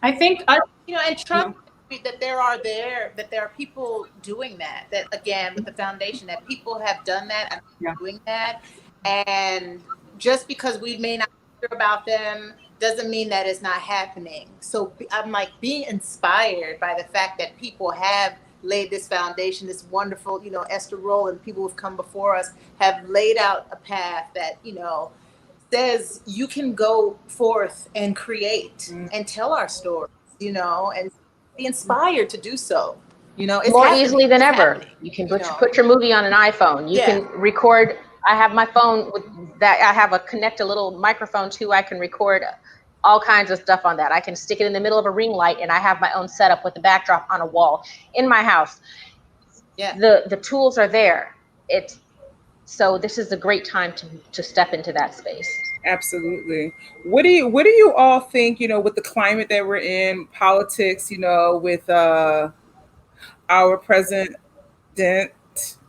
I think, and Trump, that there are people doing that again, with the foundation, that people have done that and doing that. And just because we may not hear about them doesn't mean that it's not happening. So I'm like being inspired by the fact that people have laid this foundation, this wonderful, you know, Esther Roll and people who've come before us have laid out a path that, you know, says you can go forth and create and tell our stories, you know, and be inspired to do so. You know, it's more happening. easily than It's ever. happening, You can you know. put your movie on an iPhone. You can record. I have my phone with that. I have a little microphone too. I can record all kinds of stuff on that. I can stick it in the middle of a ring light, and I have my own setup with the backdrop on a wall in my house. Yeah. The tools are there. So this is a great time to step into that space. Absolutely. What do you all think, you know, with the climate that we're in, politics, you know, with our president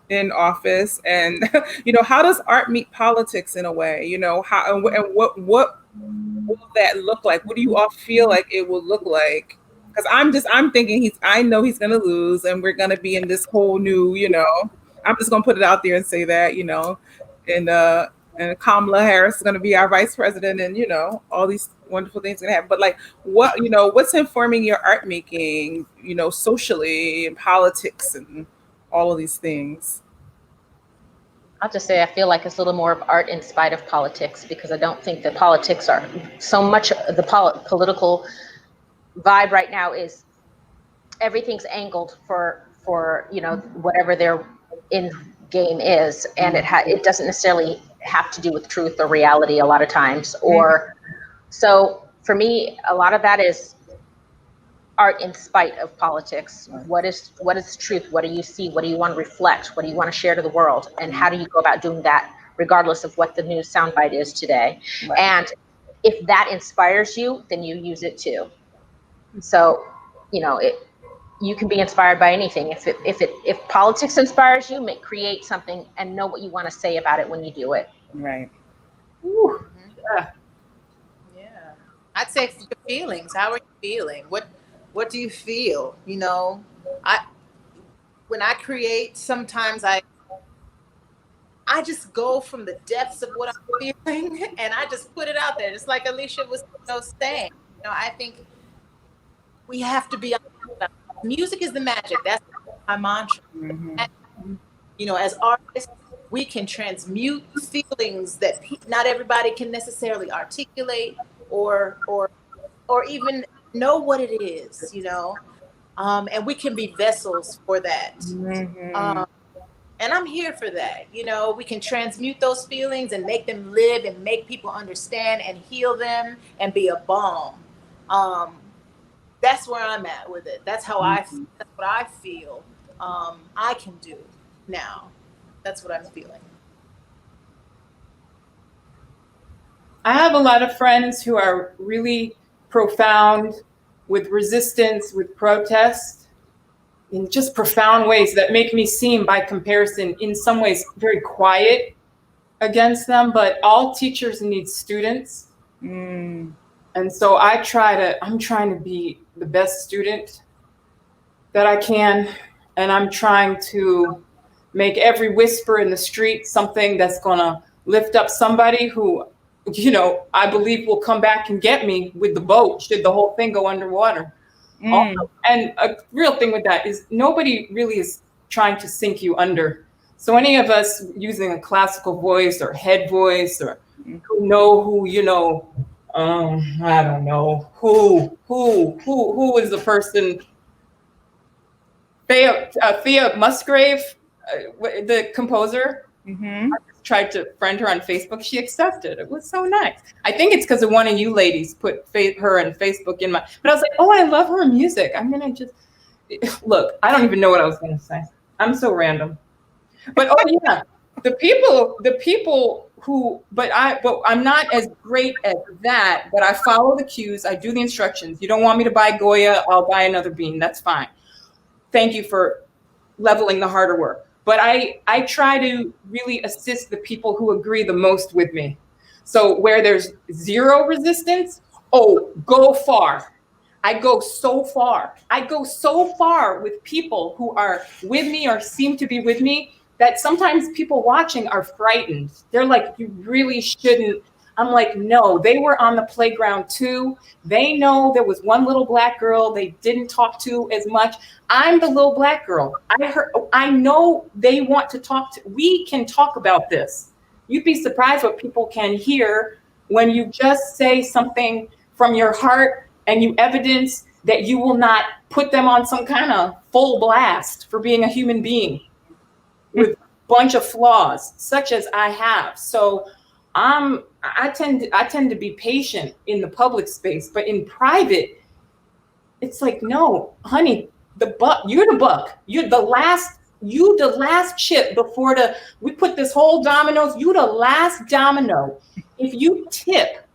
in office, and you know, how does art meet politics in a way? You know, how and what will that look like? What do you all feel like it will look like? Because I'm thinking I know he's gonna lose, and we're gonna be in this whole new, you know, I'm just gonna put it out there and say that, you know, and Kamala Harris is gonna be our vice president, and you know, all these wonderful things gonna happen. But like, what, you know, what's informing your art making, you know, socially and politics and all of these things? I'll just say I feel like it's a little more of art in spite of politics, because I don't think that politics are so much. The political vibe right now is everything's angled for you know, whatever their end game is, and it doesn't necessarily have to do with truth or reality a lot of times. Or so for me, a lot of that is art in spite of politics. What is truth? What do you see? What do you want to reflect? What do you want to share to the world? And how do you go about doing that, regardless of what the news soundbite is today? Right. And if that inspires you, then you use it too. So, you know, you can be inspired by anything. If politics inspires you, create something and know what you want to say about it when you do it. Right. Ooh, yeah. Yeah. I'd say your feelings. How are you feeling? What do you feel? You know, when I create, sometimes I just go from the depths of what I'm feeling and I just put it out there. Just like Alicia was, you know, saying. You know, I think we have to be honest. Music is the magic. That's my mantra. And, you know, as artists, we can transmute feelings that not everybody can necessarily articulate or even know what it is, you know, and we can be vessels for that. And I'm here for that. You know, we can transmute those feelings and make them live and make people understand and heal them and be a balm. That's where I'm at with it. That's how that's what I feel I can do now. That's what I'm feeling. I have a lot of friends who are really profound with resistance, with protest, in just profound ways that make me seem, by comparison, in some ways very quiet against them. But all teachers need students. And so I'm trying to be the best student that I can. And I'm trying to make every whisper in the street something that's gonna lift up somebody who, you know, I believe will come back and get me with the boat should the whole thing go underwater. Also, and a real thing with that is nobody really is trying to sink you under. So any of us using a classical voice or head voice or who know who, you know, I don't know who is the person? Thea Musgrave, the composer. I tried to friend her on Facebook. She accepted. It was so nice. I think it's because of one of you ladies put her and Facebook in my. But I was like, oh, I love her music. I'm gonna just look. I don't even know what I was gonna say. I'm so random. But oh yeah, the people who. But I'm not as great at that. But I follow the cues. I do the instructions. You don't want me to buy Goya? I'll buy another bean. That's fine. Thank you for leveling the harder work. But I try to really assist the people who agree the most with me. So where there's zero resistance, go far. I go so far. I go so far with people who are with me or seem to be with me that sometimes people watching are frightened. They're like, you really shouldn't. I'm like, no, they were on the playground too. They know there was one little black girl they didn't talk to as much. I'm the little black girl. I know they want to talk to. We can talk about this. You'd be surprised what people can hear when you just say something from your heart and you evidence that you will not put them on some kind of full blast for being a human being with a bunch of flaws, such as I have. So I tend to be patient in the public space, but in private, it's like, no, honey, you're the buck. You're the last chip before we put this whole dominoes, you the last domino. If you tip,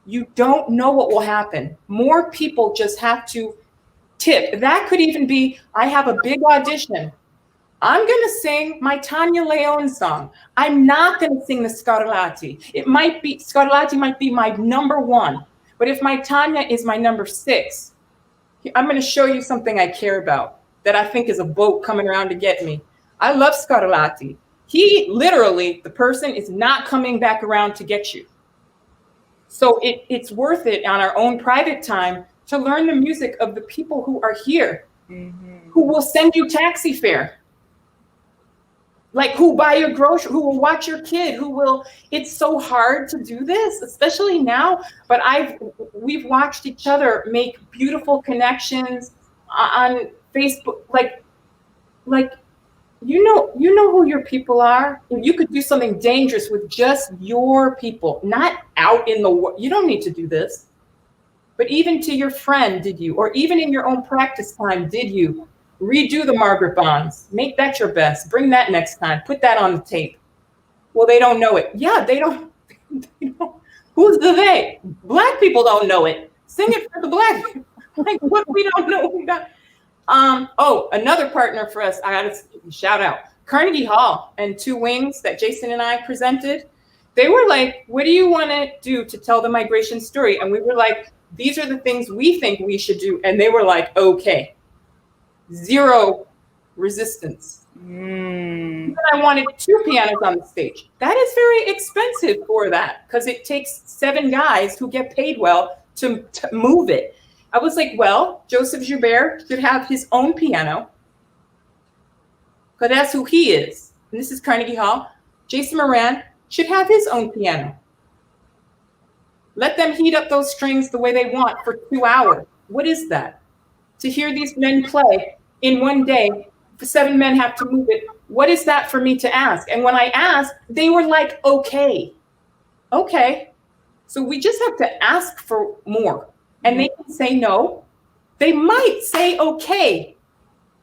you don't know what will happen. More people just have to tip. That could even be, I have a big audition. I'm going to sing my Tanya Leone song. I'm not going to sing the Scarlatti. Scarlatti might be my number 1. But if my Tanya is my number 6, I'm going to show you something I care about that I think is a boat coming around to get me. I love Scarlatti. The person is not coming back around to get you. So it's worth it on our own private time to learn the music of the people who are here, who will send you taxi fare. Like who buy your grocery, who will watch your kid, it's so hard to do this, especially now, but we've watched each other make beautiful connections on Facebook. Like, you know who your people are. You could do something dangerous with just your people, not out in the world. You don't need to do this, but even to your friend, did you? Or even in your own practice time, did you? Redo the Margaret Bonds. Make that your best. Bring that next time. Put that on the tape. Well, they don't know it. Yeah, they don't. Who's the they? Black people don't know it. Sing it for the black people. Like, what we don't know. We got. Another partner for us. I got to shout out Carnegie Hall and Two Wings that Jason and I presented. They were like, "What do you want to do to tell the migration story?" And we were like, "These are the things we think we should do." And they were like, "Okay." Zero resistance. And I wanted 2 pianos on the stage. That is very expensive for that because it takes 7 guys who get paid well to move it. I was like, well, Joseph Joubert should have his own piano because that's who he is. And this is Carnegie Hall. Jason Moran should have his own piano. Let them heat up those strings the way they want for 2 hours. What is that? To hear these men play in one day, 7 men have to move it. What is that for me to ask? And when I asked, they were like, okay. So we just have to ask for more. And they can say no. They might say okay.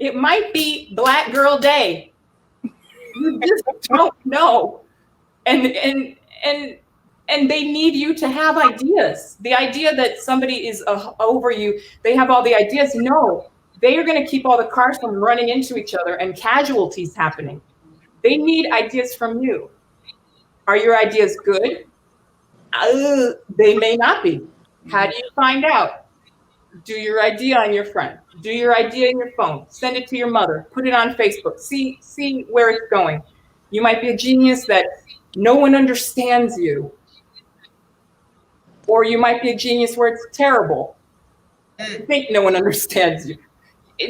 It might be Black Girl Day. You just don't know. And they need you to have ideas. The idea that somebody is over you, they have all the ideas. No, they are going to keep all the cars from running into each other and casualties happening. They need ideas from you. Are your ideas good? They may not be. How do you find out? Do your idea on your friend. Do your idea in your phone. Send it to your mother. Put it on Facebook. See where it's going. You might be a genius that no one understands you. Or you might be a genius where it's terrible. You think no one understands you.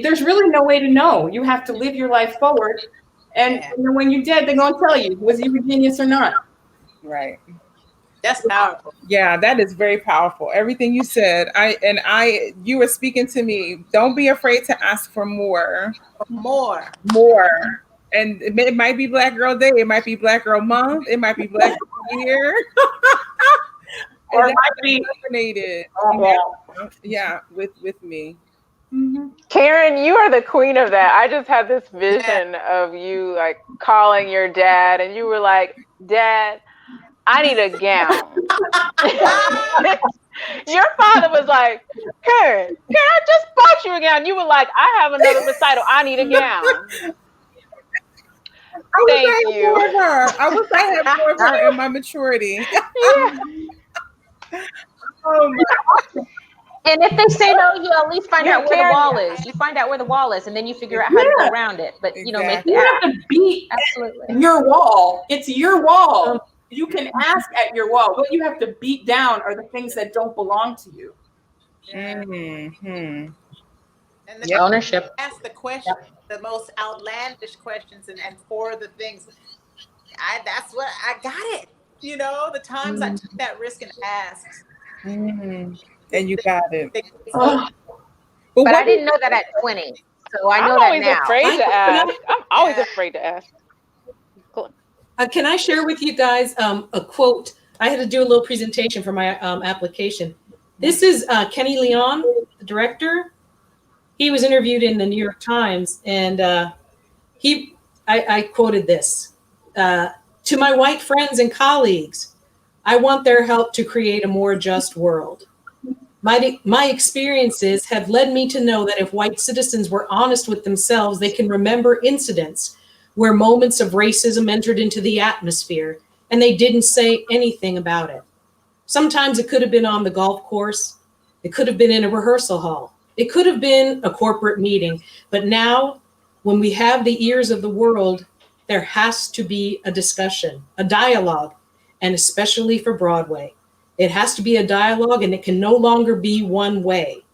There's really no way to know. You have to live your life forward. And when you're dead, they're going to tell you, was you a genius or not? Right. That's powerful. Yeah, that is very powerful. Everything you said, you were speaking to me. Don't be afraid to ask for more. And it might be Black Girl Day. It might be Black Girl Month. It might be Black Girl Year. Or it might be nominated. Yeah, with me. Mm-hmm. Karen, you are the queen of that. I just had this vision of you like calling your dad, and you were like, "Dad, I need a gown." Your father was like, Karen, I just bought you a gown. You were like, I have another recital. I need a gown. Thank you. I wish I had more of her in my maturity. Yeah. Oh my. And if they say no, you at least find out where the wall is. You find out where the wall is, and then you figure out how to go around it. But make you have to beat your wall. It's your wall. You can ask at your wall. What you have to beat down are the things that don't belong to you. Mm-hmm. And then Yep. Ownership. ask the question, the most outlandish questions, and for the things. That's what I got it. You know, the times I took that risk and asked. Mm-hmm. And you got it. Oh, But But what I didn't know that at 20. So I I'm know that always now. afraid to ask. I'm always Yeah. afraid to ask. Cool. Can I share with you guys a quote? I had to do a little presentation for my application. This is Kenny Leon, the director. He was interviewed in the New York Times, and I quoted this. To my white friends and colleagues, I want their help to create a more just world. My experiences have led me to know that if white citizens were honest with themselves, they can remember incidents where moments of racism entered into the atmosphere and they didn't say anything about it. Sometimes it could have been on the golf course. It could have been in a rehearsal hall. It could have been a corporate meeting. But now, when we have the ears of the world, there has to be a discussion, a dialogue, and especially for Broadway. It has to be a dialogue, and it can no longer be one way.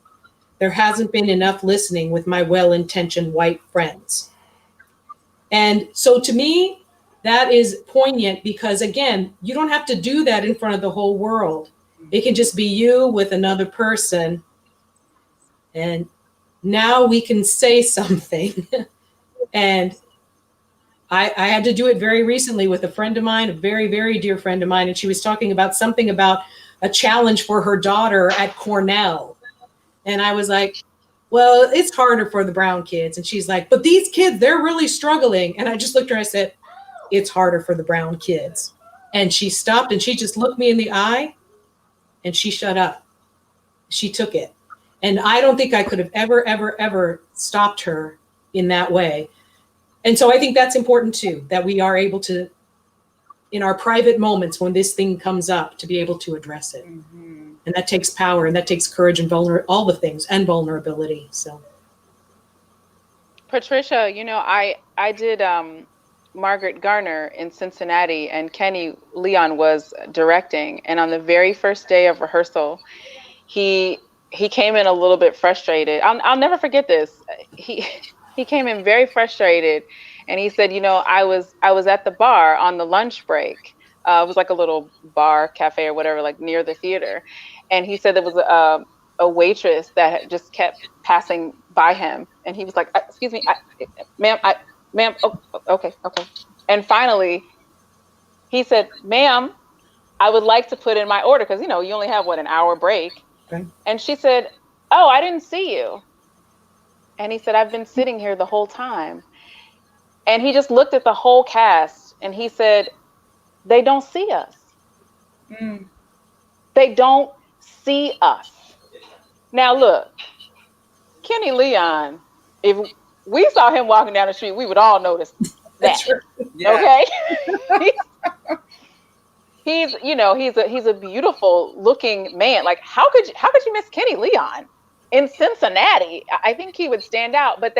There hasn't been enough listening with my well-intentioned white friends. And so to me, that is poignant because, again, you don't have to do that in front of the whole world. It can just be you with another person. And now we can say something. And I had to do it very recently with a friend of mine, a very, very dear friend of mine. And she was talking about something about a challenge for her daughter at Cornell. And I was like, well, it's harder for the brown kids. And she's like, but these kids, they're really struggling. And I just looked at her and I said, it's harder for the brown kids. And she stopped and she just looked me in the eye and she shut up. She took it. And I don't think I could have ever, ever, ever stopped her in that way. And so I think that's important too, that we are able to, in our private moments when this thing comes up, to be able to address it. Mm-hmm. And that takes power and that takes courage and all the things and vulnerability. So. Patricia, you know, I did Margaret Garner in Cincinnati, and Kenny Leon was directing. And on the very first day of rehearsal, he came in a little bit frustrated. I'll never forget this. He came in very frustrated, and he said, you know, I was at the bar on the lunch break. It was like a little bar, cafe, or whatever, like near the theater. And he said there was a waitress that just kept passing by him, and he was like, "Excuse me, ma'am, oh, okay." And finally, he said, "Ma'am, I would like to put in my order because you know you only have an hour break." Okay. And she said, "Oh, I didn't see you." And he said, "I've been sitting here the whole time." And he just looked at the whole cast and he said, "They don't see us. They don't see us." Now look, Kenny Leon, if we saw him walking down the street, we would all notice that. Yeah. Okay? he's a beautiful looking man. Like how could you miss Kenny Leon in Cincinnati? I think he would stand out, but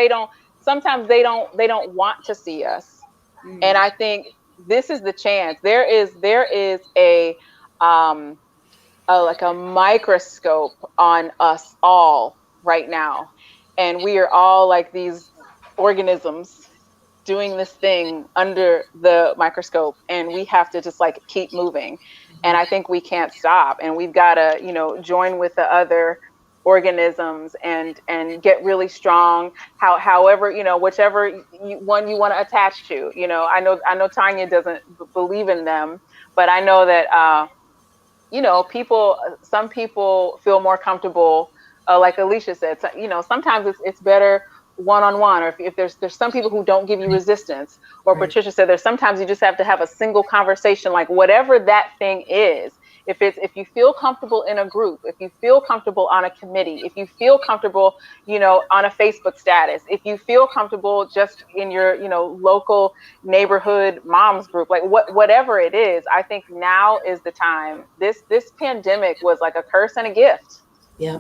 sometimes they don't want to see us. And I think this is the chance. There is a like a microscope on us all right now, and we are all like these organisms doing this thing under the microscope, and we have to just like keep moving. And I think we can't stop, and we've got to join with the other organisms and get really strong, however whichever one you want to attach to. I know Tanya doesn't believe in them, but I know that some people feel more comfortable, like Alicia said, sometimes it's better one-on-one, or if there's some people who don't give you resistance, or right. Patricia said there's sometimes you just have to have a single conversation, like whatever that thing is. If you feel comfortable in a group, if you feel comfortable on a committee, if you feel comfortable, on a Facebook status, if you feel comfortable just in your, local neighborhood moms group, like whatever it is, I think now is the time. This pandemic was like a curse and a gift. Yeah,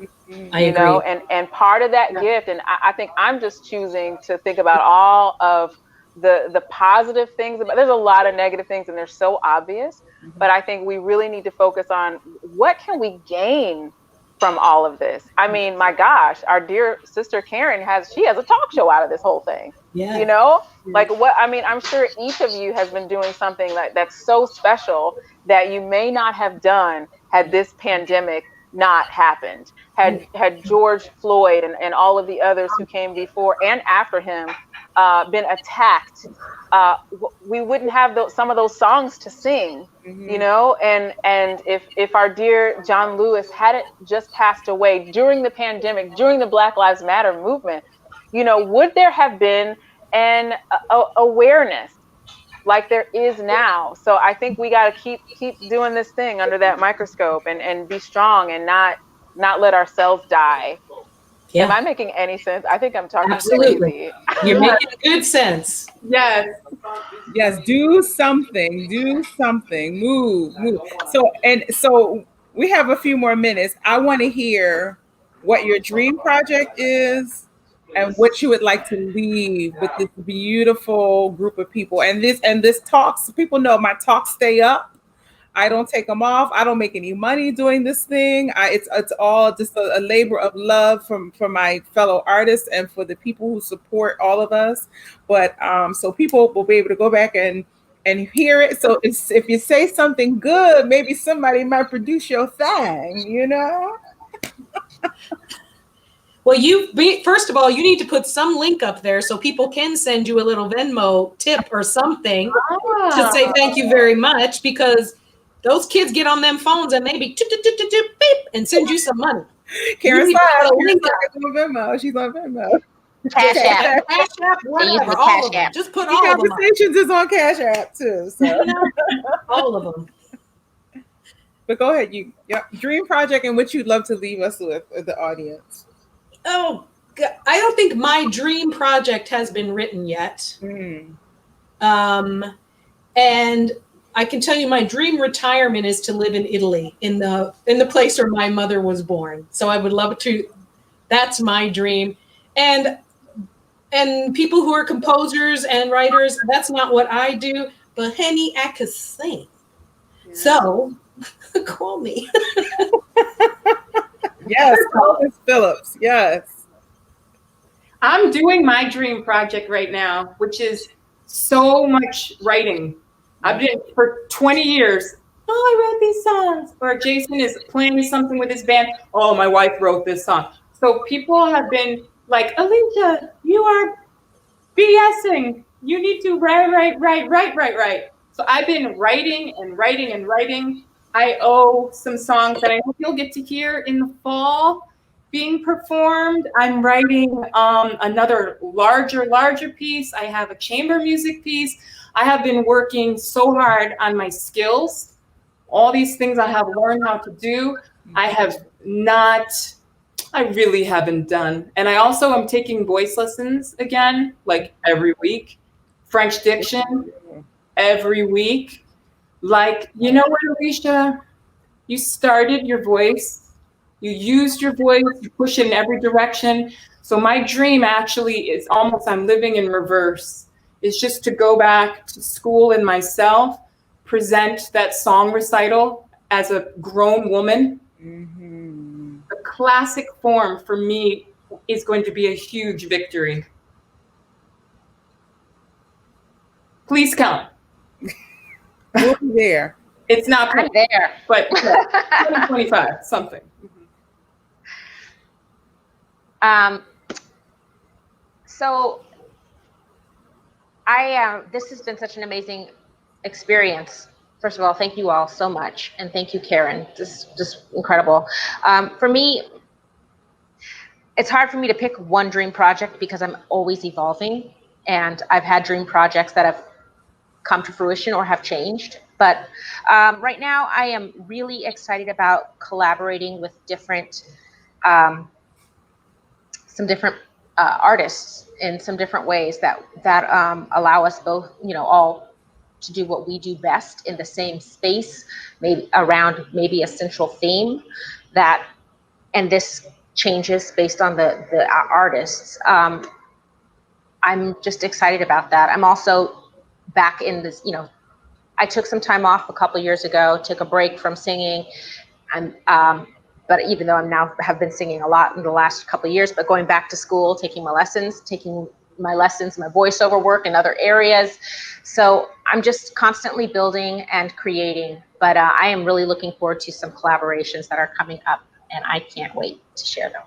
I agree. And part of that gift, and I think I'm just choosing to think about all of the positive things about, there's a lot of negative things and they're so obvious, but I think we really need to focus on what can we gain from all of this. I mean, my gosh, our dear sister Karen has a talk show out of this whole thing. Yeah. You know, like what, I mean, I'm sure each of you has been doing something that's so special that you may not have done had this pandemic not happened, had George Floyd and all of the others who came before and after him been attacked, we wouldn't have some of those songs to sing, you know. And if our dear John Lewis hadn't just passed away during the pandemic, during the Black Lives Matter movement, you know, would there have been an awareness like there is now? So I think we got to keep doing this thing under that microscope and be strong and not let ourselves die. Yeah. Am I making any sense? I think I'm talking crazy. You're making good sense. Yes. Yes, do something, move. So we have a few more minutes. I want to hear what your dream project is and what you would like to leave with this beautiful group of people. And this talks, people know my talks stay up. I don't take them off. I don't make any money doing this thing. It's all just a labor of love from my fellow artists and for the people who support all of us. But so people will be able to go back and hear it. So if you say something good, maybe somebody might produce your thing, you know? Well, first of all, you need to put some link up there so people can send you a little Venmo tip or something to say thank you very much, because those kids get on them phones and they be beep and send you some money. Karen Slack, she's on Venmo. She's on Venmo. Cash App. Cash App, whatever. All of them. Just put all of them. Conversations is on Cash App too. So all of them. But go ahead, dream project and what you'd love to leave us with the audience. Oh, I don't think my dream project has been written yet. And I can tell you my dream retirement is to live in Italy, in the place where my mother was born. So I would love to, that's my dream. And people who are composers and writers, that's not what I do, but honey, I could sing. Yeah. So call me. Yes, call Miss Phillips. Yes. I'm doing my dream project right now, which is so much writing. I've been for 20 years. Oh, I wrote these songs. Or Jason is playing something with his band. Oh, my wife wrote this song. So people have been like, Alicia, you are BSing. You need to write. So I've been writing and writing and writing. I owe some songs that I hope you'll get to hear in the fall being performed. I'm writing another larger piece. I have a chamber music piece. I have been working so hard on my skills. All these things I have learned how to do, I really haven't done. And I also am taking voice lessons again, like every week. French diction, every week. Like, you know what, Alicia? You started your voice. You used your voice. You push it in every direction. So my dream actually is almost, I'm living in reverse. It's just to go back to school and myself, present that song recital as a grown woman. The classic form for me is going to be a huge victory. Please come. We'll be there. It's not I'm there, but 2025 something. So this has been such an amazing experience. First of all, thank you all so much, and thank you, Karen. This is just incredible. For me, it's hard for me to pick one dream project because I'm always evolving, and I've had dream projects that have come to fruition or have changed. But right now, I am really excited about collaborating with some different artists in some different ways that allow us both, all to do what we do best in the same space, maybe around maybe a central theme and this changes based on the artists. I'm just excited about that. I'm also back in this, you know, I took some time off a couple years ago, took a break from singing. But even though I'm now have been singing a lot in the last couple of years, but going back to school, taking my lessons, my voiceover work in other areas. So I'm just constantly building and creating, but I am really looking forward to some collaborations that are coming up, and I can't wait to share them.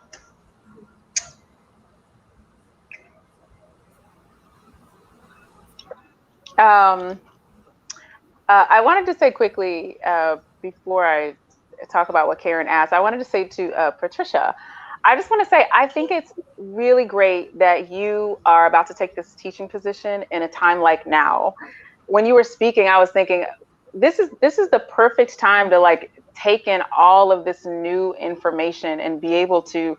I wanted to say quickly, before I talk about what Karen asked, I wanted to say to Patricia, I just want to say, I think it's really great that you are about to take this teaching position in a time like now. When you were speaking, I was thinking, this is the perfect time to like take in all of this new information and be able to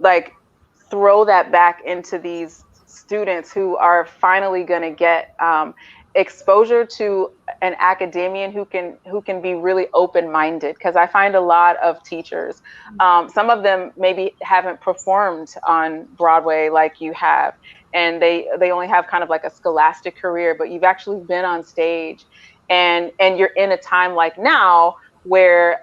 like throw that back into these students who are finally going to get exposure to an academician who can be really open-minded, because I find a lot of teachers, some of them maybe haven't performed on Broadway like you have, and they only have kind of like a scholastic career, but you've actually been on stage, and you're in a time like now where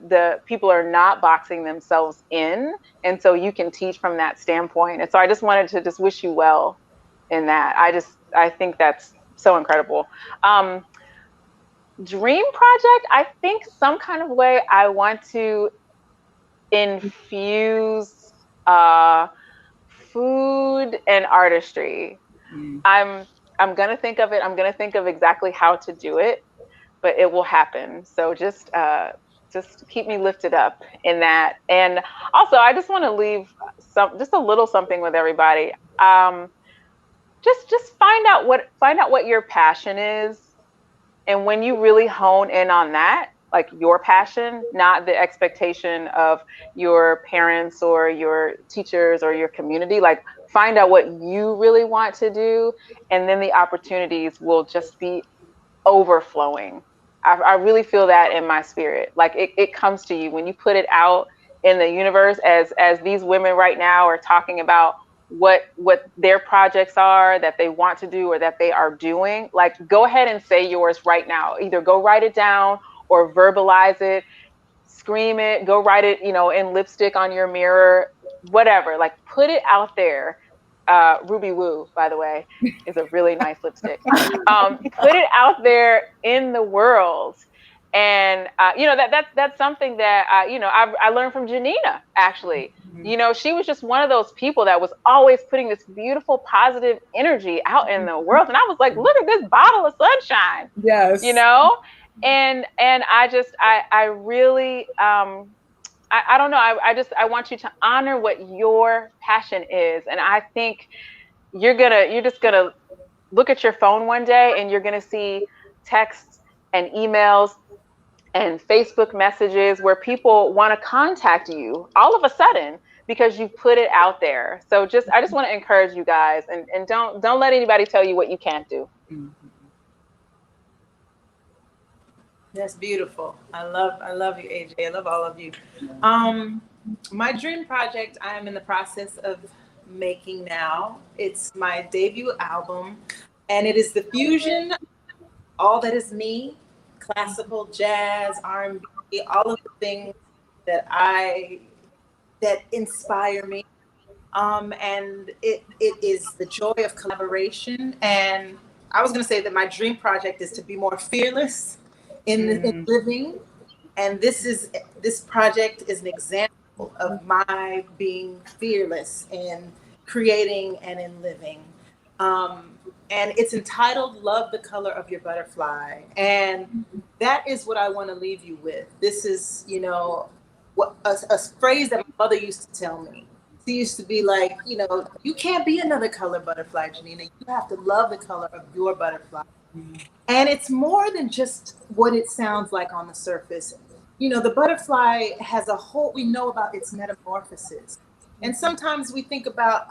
the people are not boxing themselves in, and so you can teach from that standpoint. And so I just wanted to just wish you well in that. I think that's so incredible. Dream project, I think some kind of way I want to infuse food and artistry. I'm gonna think of it. I'm gonna think of exactly how to do it, but it will happen. So just keep me lifted up in that. And also, I just want to leave just a little something with everybody. Just find out what your passion is, and when you really hone in on that, like your passion, not the expectation of your parents or your teachers or your community, like find out what you really want to do, and then the opportunities will just be overflowing. I really feel that in my spirit. Like it comes to you when you put it out in the universe, as these women right now are talking about what their projects are that they want to do or that they are doing. Like, go ahead and say yours right now. Either go write it down or verbalize it, scream it, go write it, in lipstick on your mirror, whatever. Like, put it out there. Ruby Woo, by the way, is a really nice lipstick. Put it out there in the world. And, that's something that, I learned from Janinah, actually. She was just one of those people that was always putting this beautiful, positive energy out in the world. And I was like, look at this bottle of sunshine. Yes. And I really, I don't know. I want you to honor what your passion is. And I think you're just going to look at your phone one day and you're going to see texts and emails and Facebook messages where people want to contact you all of a sudden because you put it out there. So I just want to encourage you guys, and don't let anybody tell you what you can't do. That's beautiful. I love you, AJ. I love all of you. My dream project I am in the process of making now. It's my debut album, and it is the fusion, all that is me, classical, jazz, R&B, all of the things that inspire me. And it is the joy of collaboration. And I was going to say that my dream project is to be more fearless in living, and this project is an example of my being fearless in creating and in living, and it's entitled "Love the Color of Your Butterfly," and that is what I want to leave you with. This is what a phrase that my mother used to tell me. She used to be like, you can't be another color butterfly, Janinah. You have to love the color of your butterfly. And it's more than just what it sounds like on the surface. The butterfly has we know about its metamorphosis. And sometimes we think about,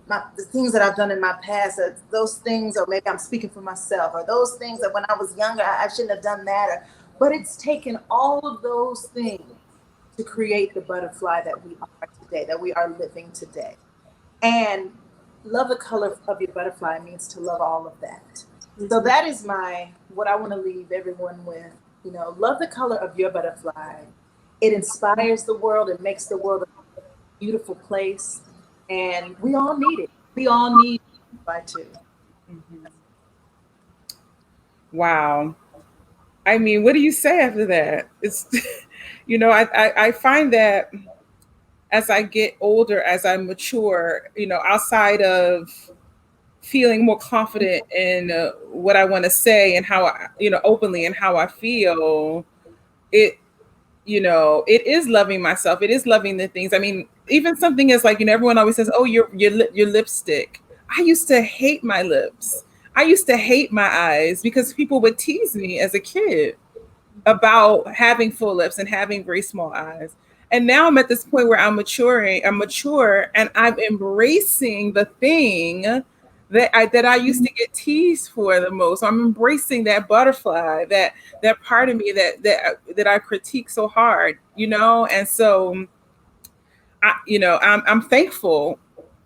the things that I've done in my past, those things, or maybe I'm speaking for myself, or those things that when I was younger, I shouldn't have done that. But it's taken all of those things to create the butterfly that we are today, that we are living today. And love the color of your butterfly means to love all of that. So that is what I want to leave everyone with. Love the color of your butterfly. It inspires the world. It makes the world a beautiful place. And we all need it. We all need butterfly too. Mm-hmm. Wow. I mean, what do you say after that? It's, I find that as I get older, as I mature, outside of feeling more confident in what I want to say and how I, openly and how I feel, it, it is loving myself. It is loving the things. I mean, even something is like, everyone always says, oh, your lipstick. I used to hate my lips. I used to hate my eyes because people would tease me as a kid about having full lips and having very small eyes. And now I'm at this point where I'm mature and I'm embracing the thing that I used to get teased for the most. I'm embracing that butterfly, that part of me that I critique so hard, and so I'm thankful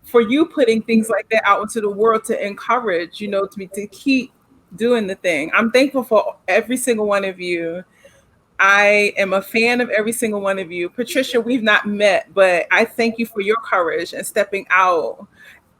for you putting things like that out into the world to encourage, to keep doing the thing. I'm thankful for every single one of you. I am a fan of every single one of you. Patricia, we've not met, but I thank you for your courage and stepping out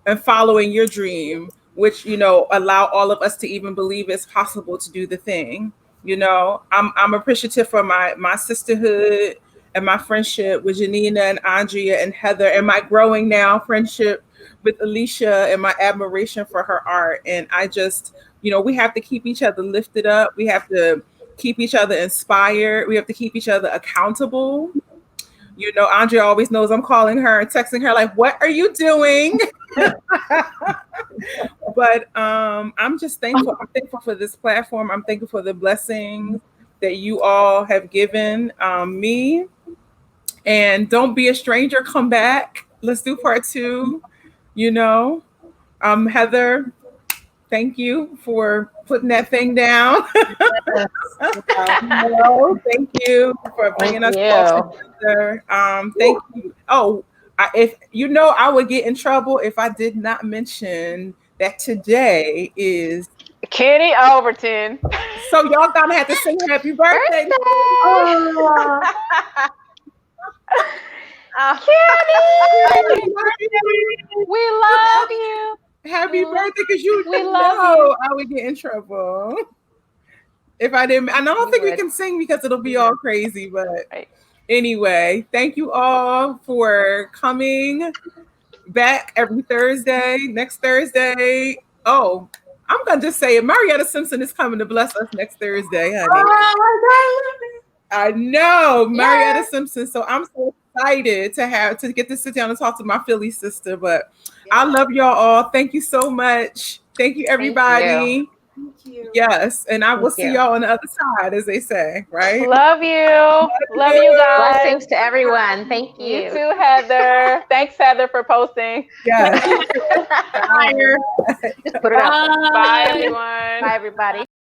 and following your dream, which, allow all of us to even believe it's possible to do the thing. I'm appreciative for my sisterhood and my friendship with Janinah and Andrea and Heather, and my growing now friendship with Alicia, and my admiration for her art. And I just, we have to keep each other lifted up. We have to keep each other inspired. We have to keep each other accountable. Andrea always knows I'm calling her and texting her like, what are you doing? But I'm just thankful. I'm thankful for this platform. I'm thankful for the blessings that you all have given me. And don't be a stranger. Come back. Let's do part 2. Heather, thank you for putting that thing down. Thank you for bringing us all together. Thank you. Oh, if I would get in trouble if I did not mention that today is Kenny Overton. So y'all gonna have to sing happy birthday. Kenny, we love you. Happy birthday, because we love you. I would get in trouble if I didn't. I don't think we can sing because it'll be all crazy. But anyway, thank you all for coming back every Thursday. Next Thursday. Oh, I'm gonna just say it. Marietta Simpson is coming to bless us next Thursday, honey. I know, Marietta Simpson. So I'm so excited to get to sit down and talk to my Philly sister. But I love y'all all. Thank you so much. Thank you, everybody. Thank you. Yes, and I will see y'all on the other side, as they say, right? Love you. Love you guys. Blessings to everyone. Thank you. You too, Heather. Thanks, Heather, for posting. Yes. Just put it out. Bye, everyone. Bye, everybody.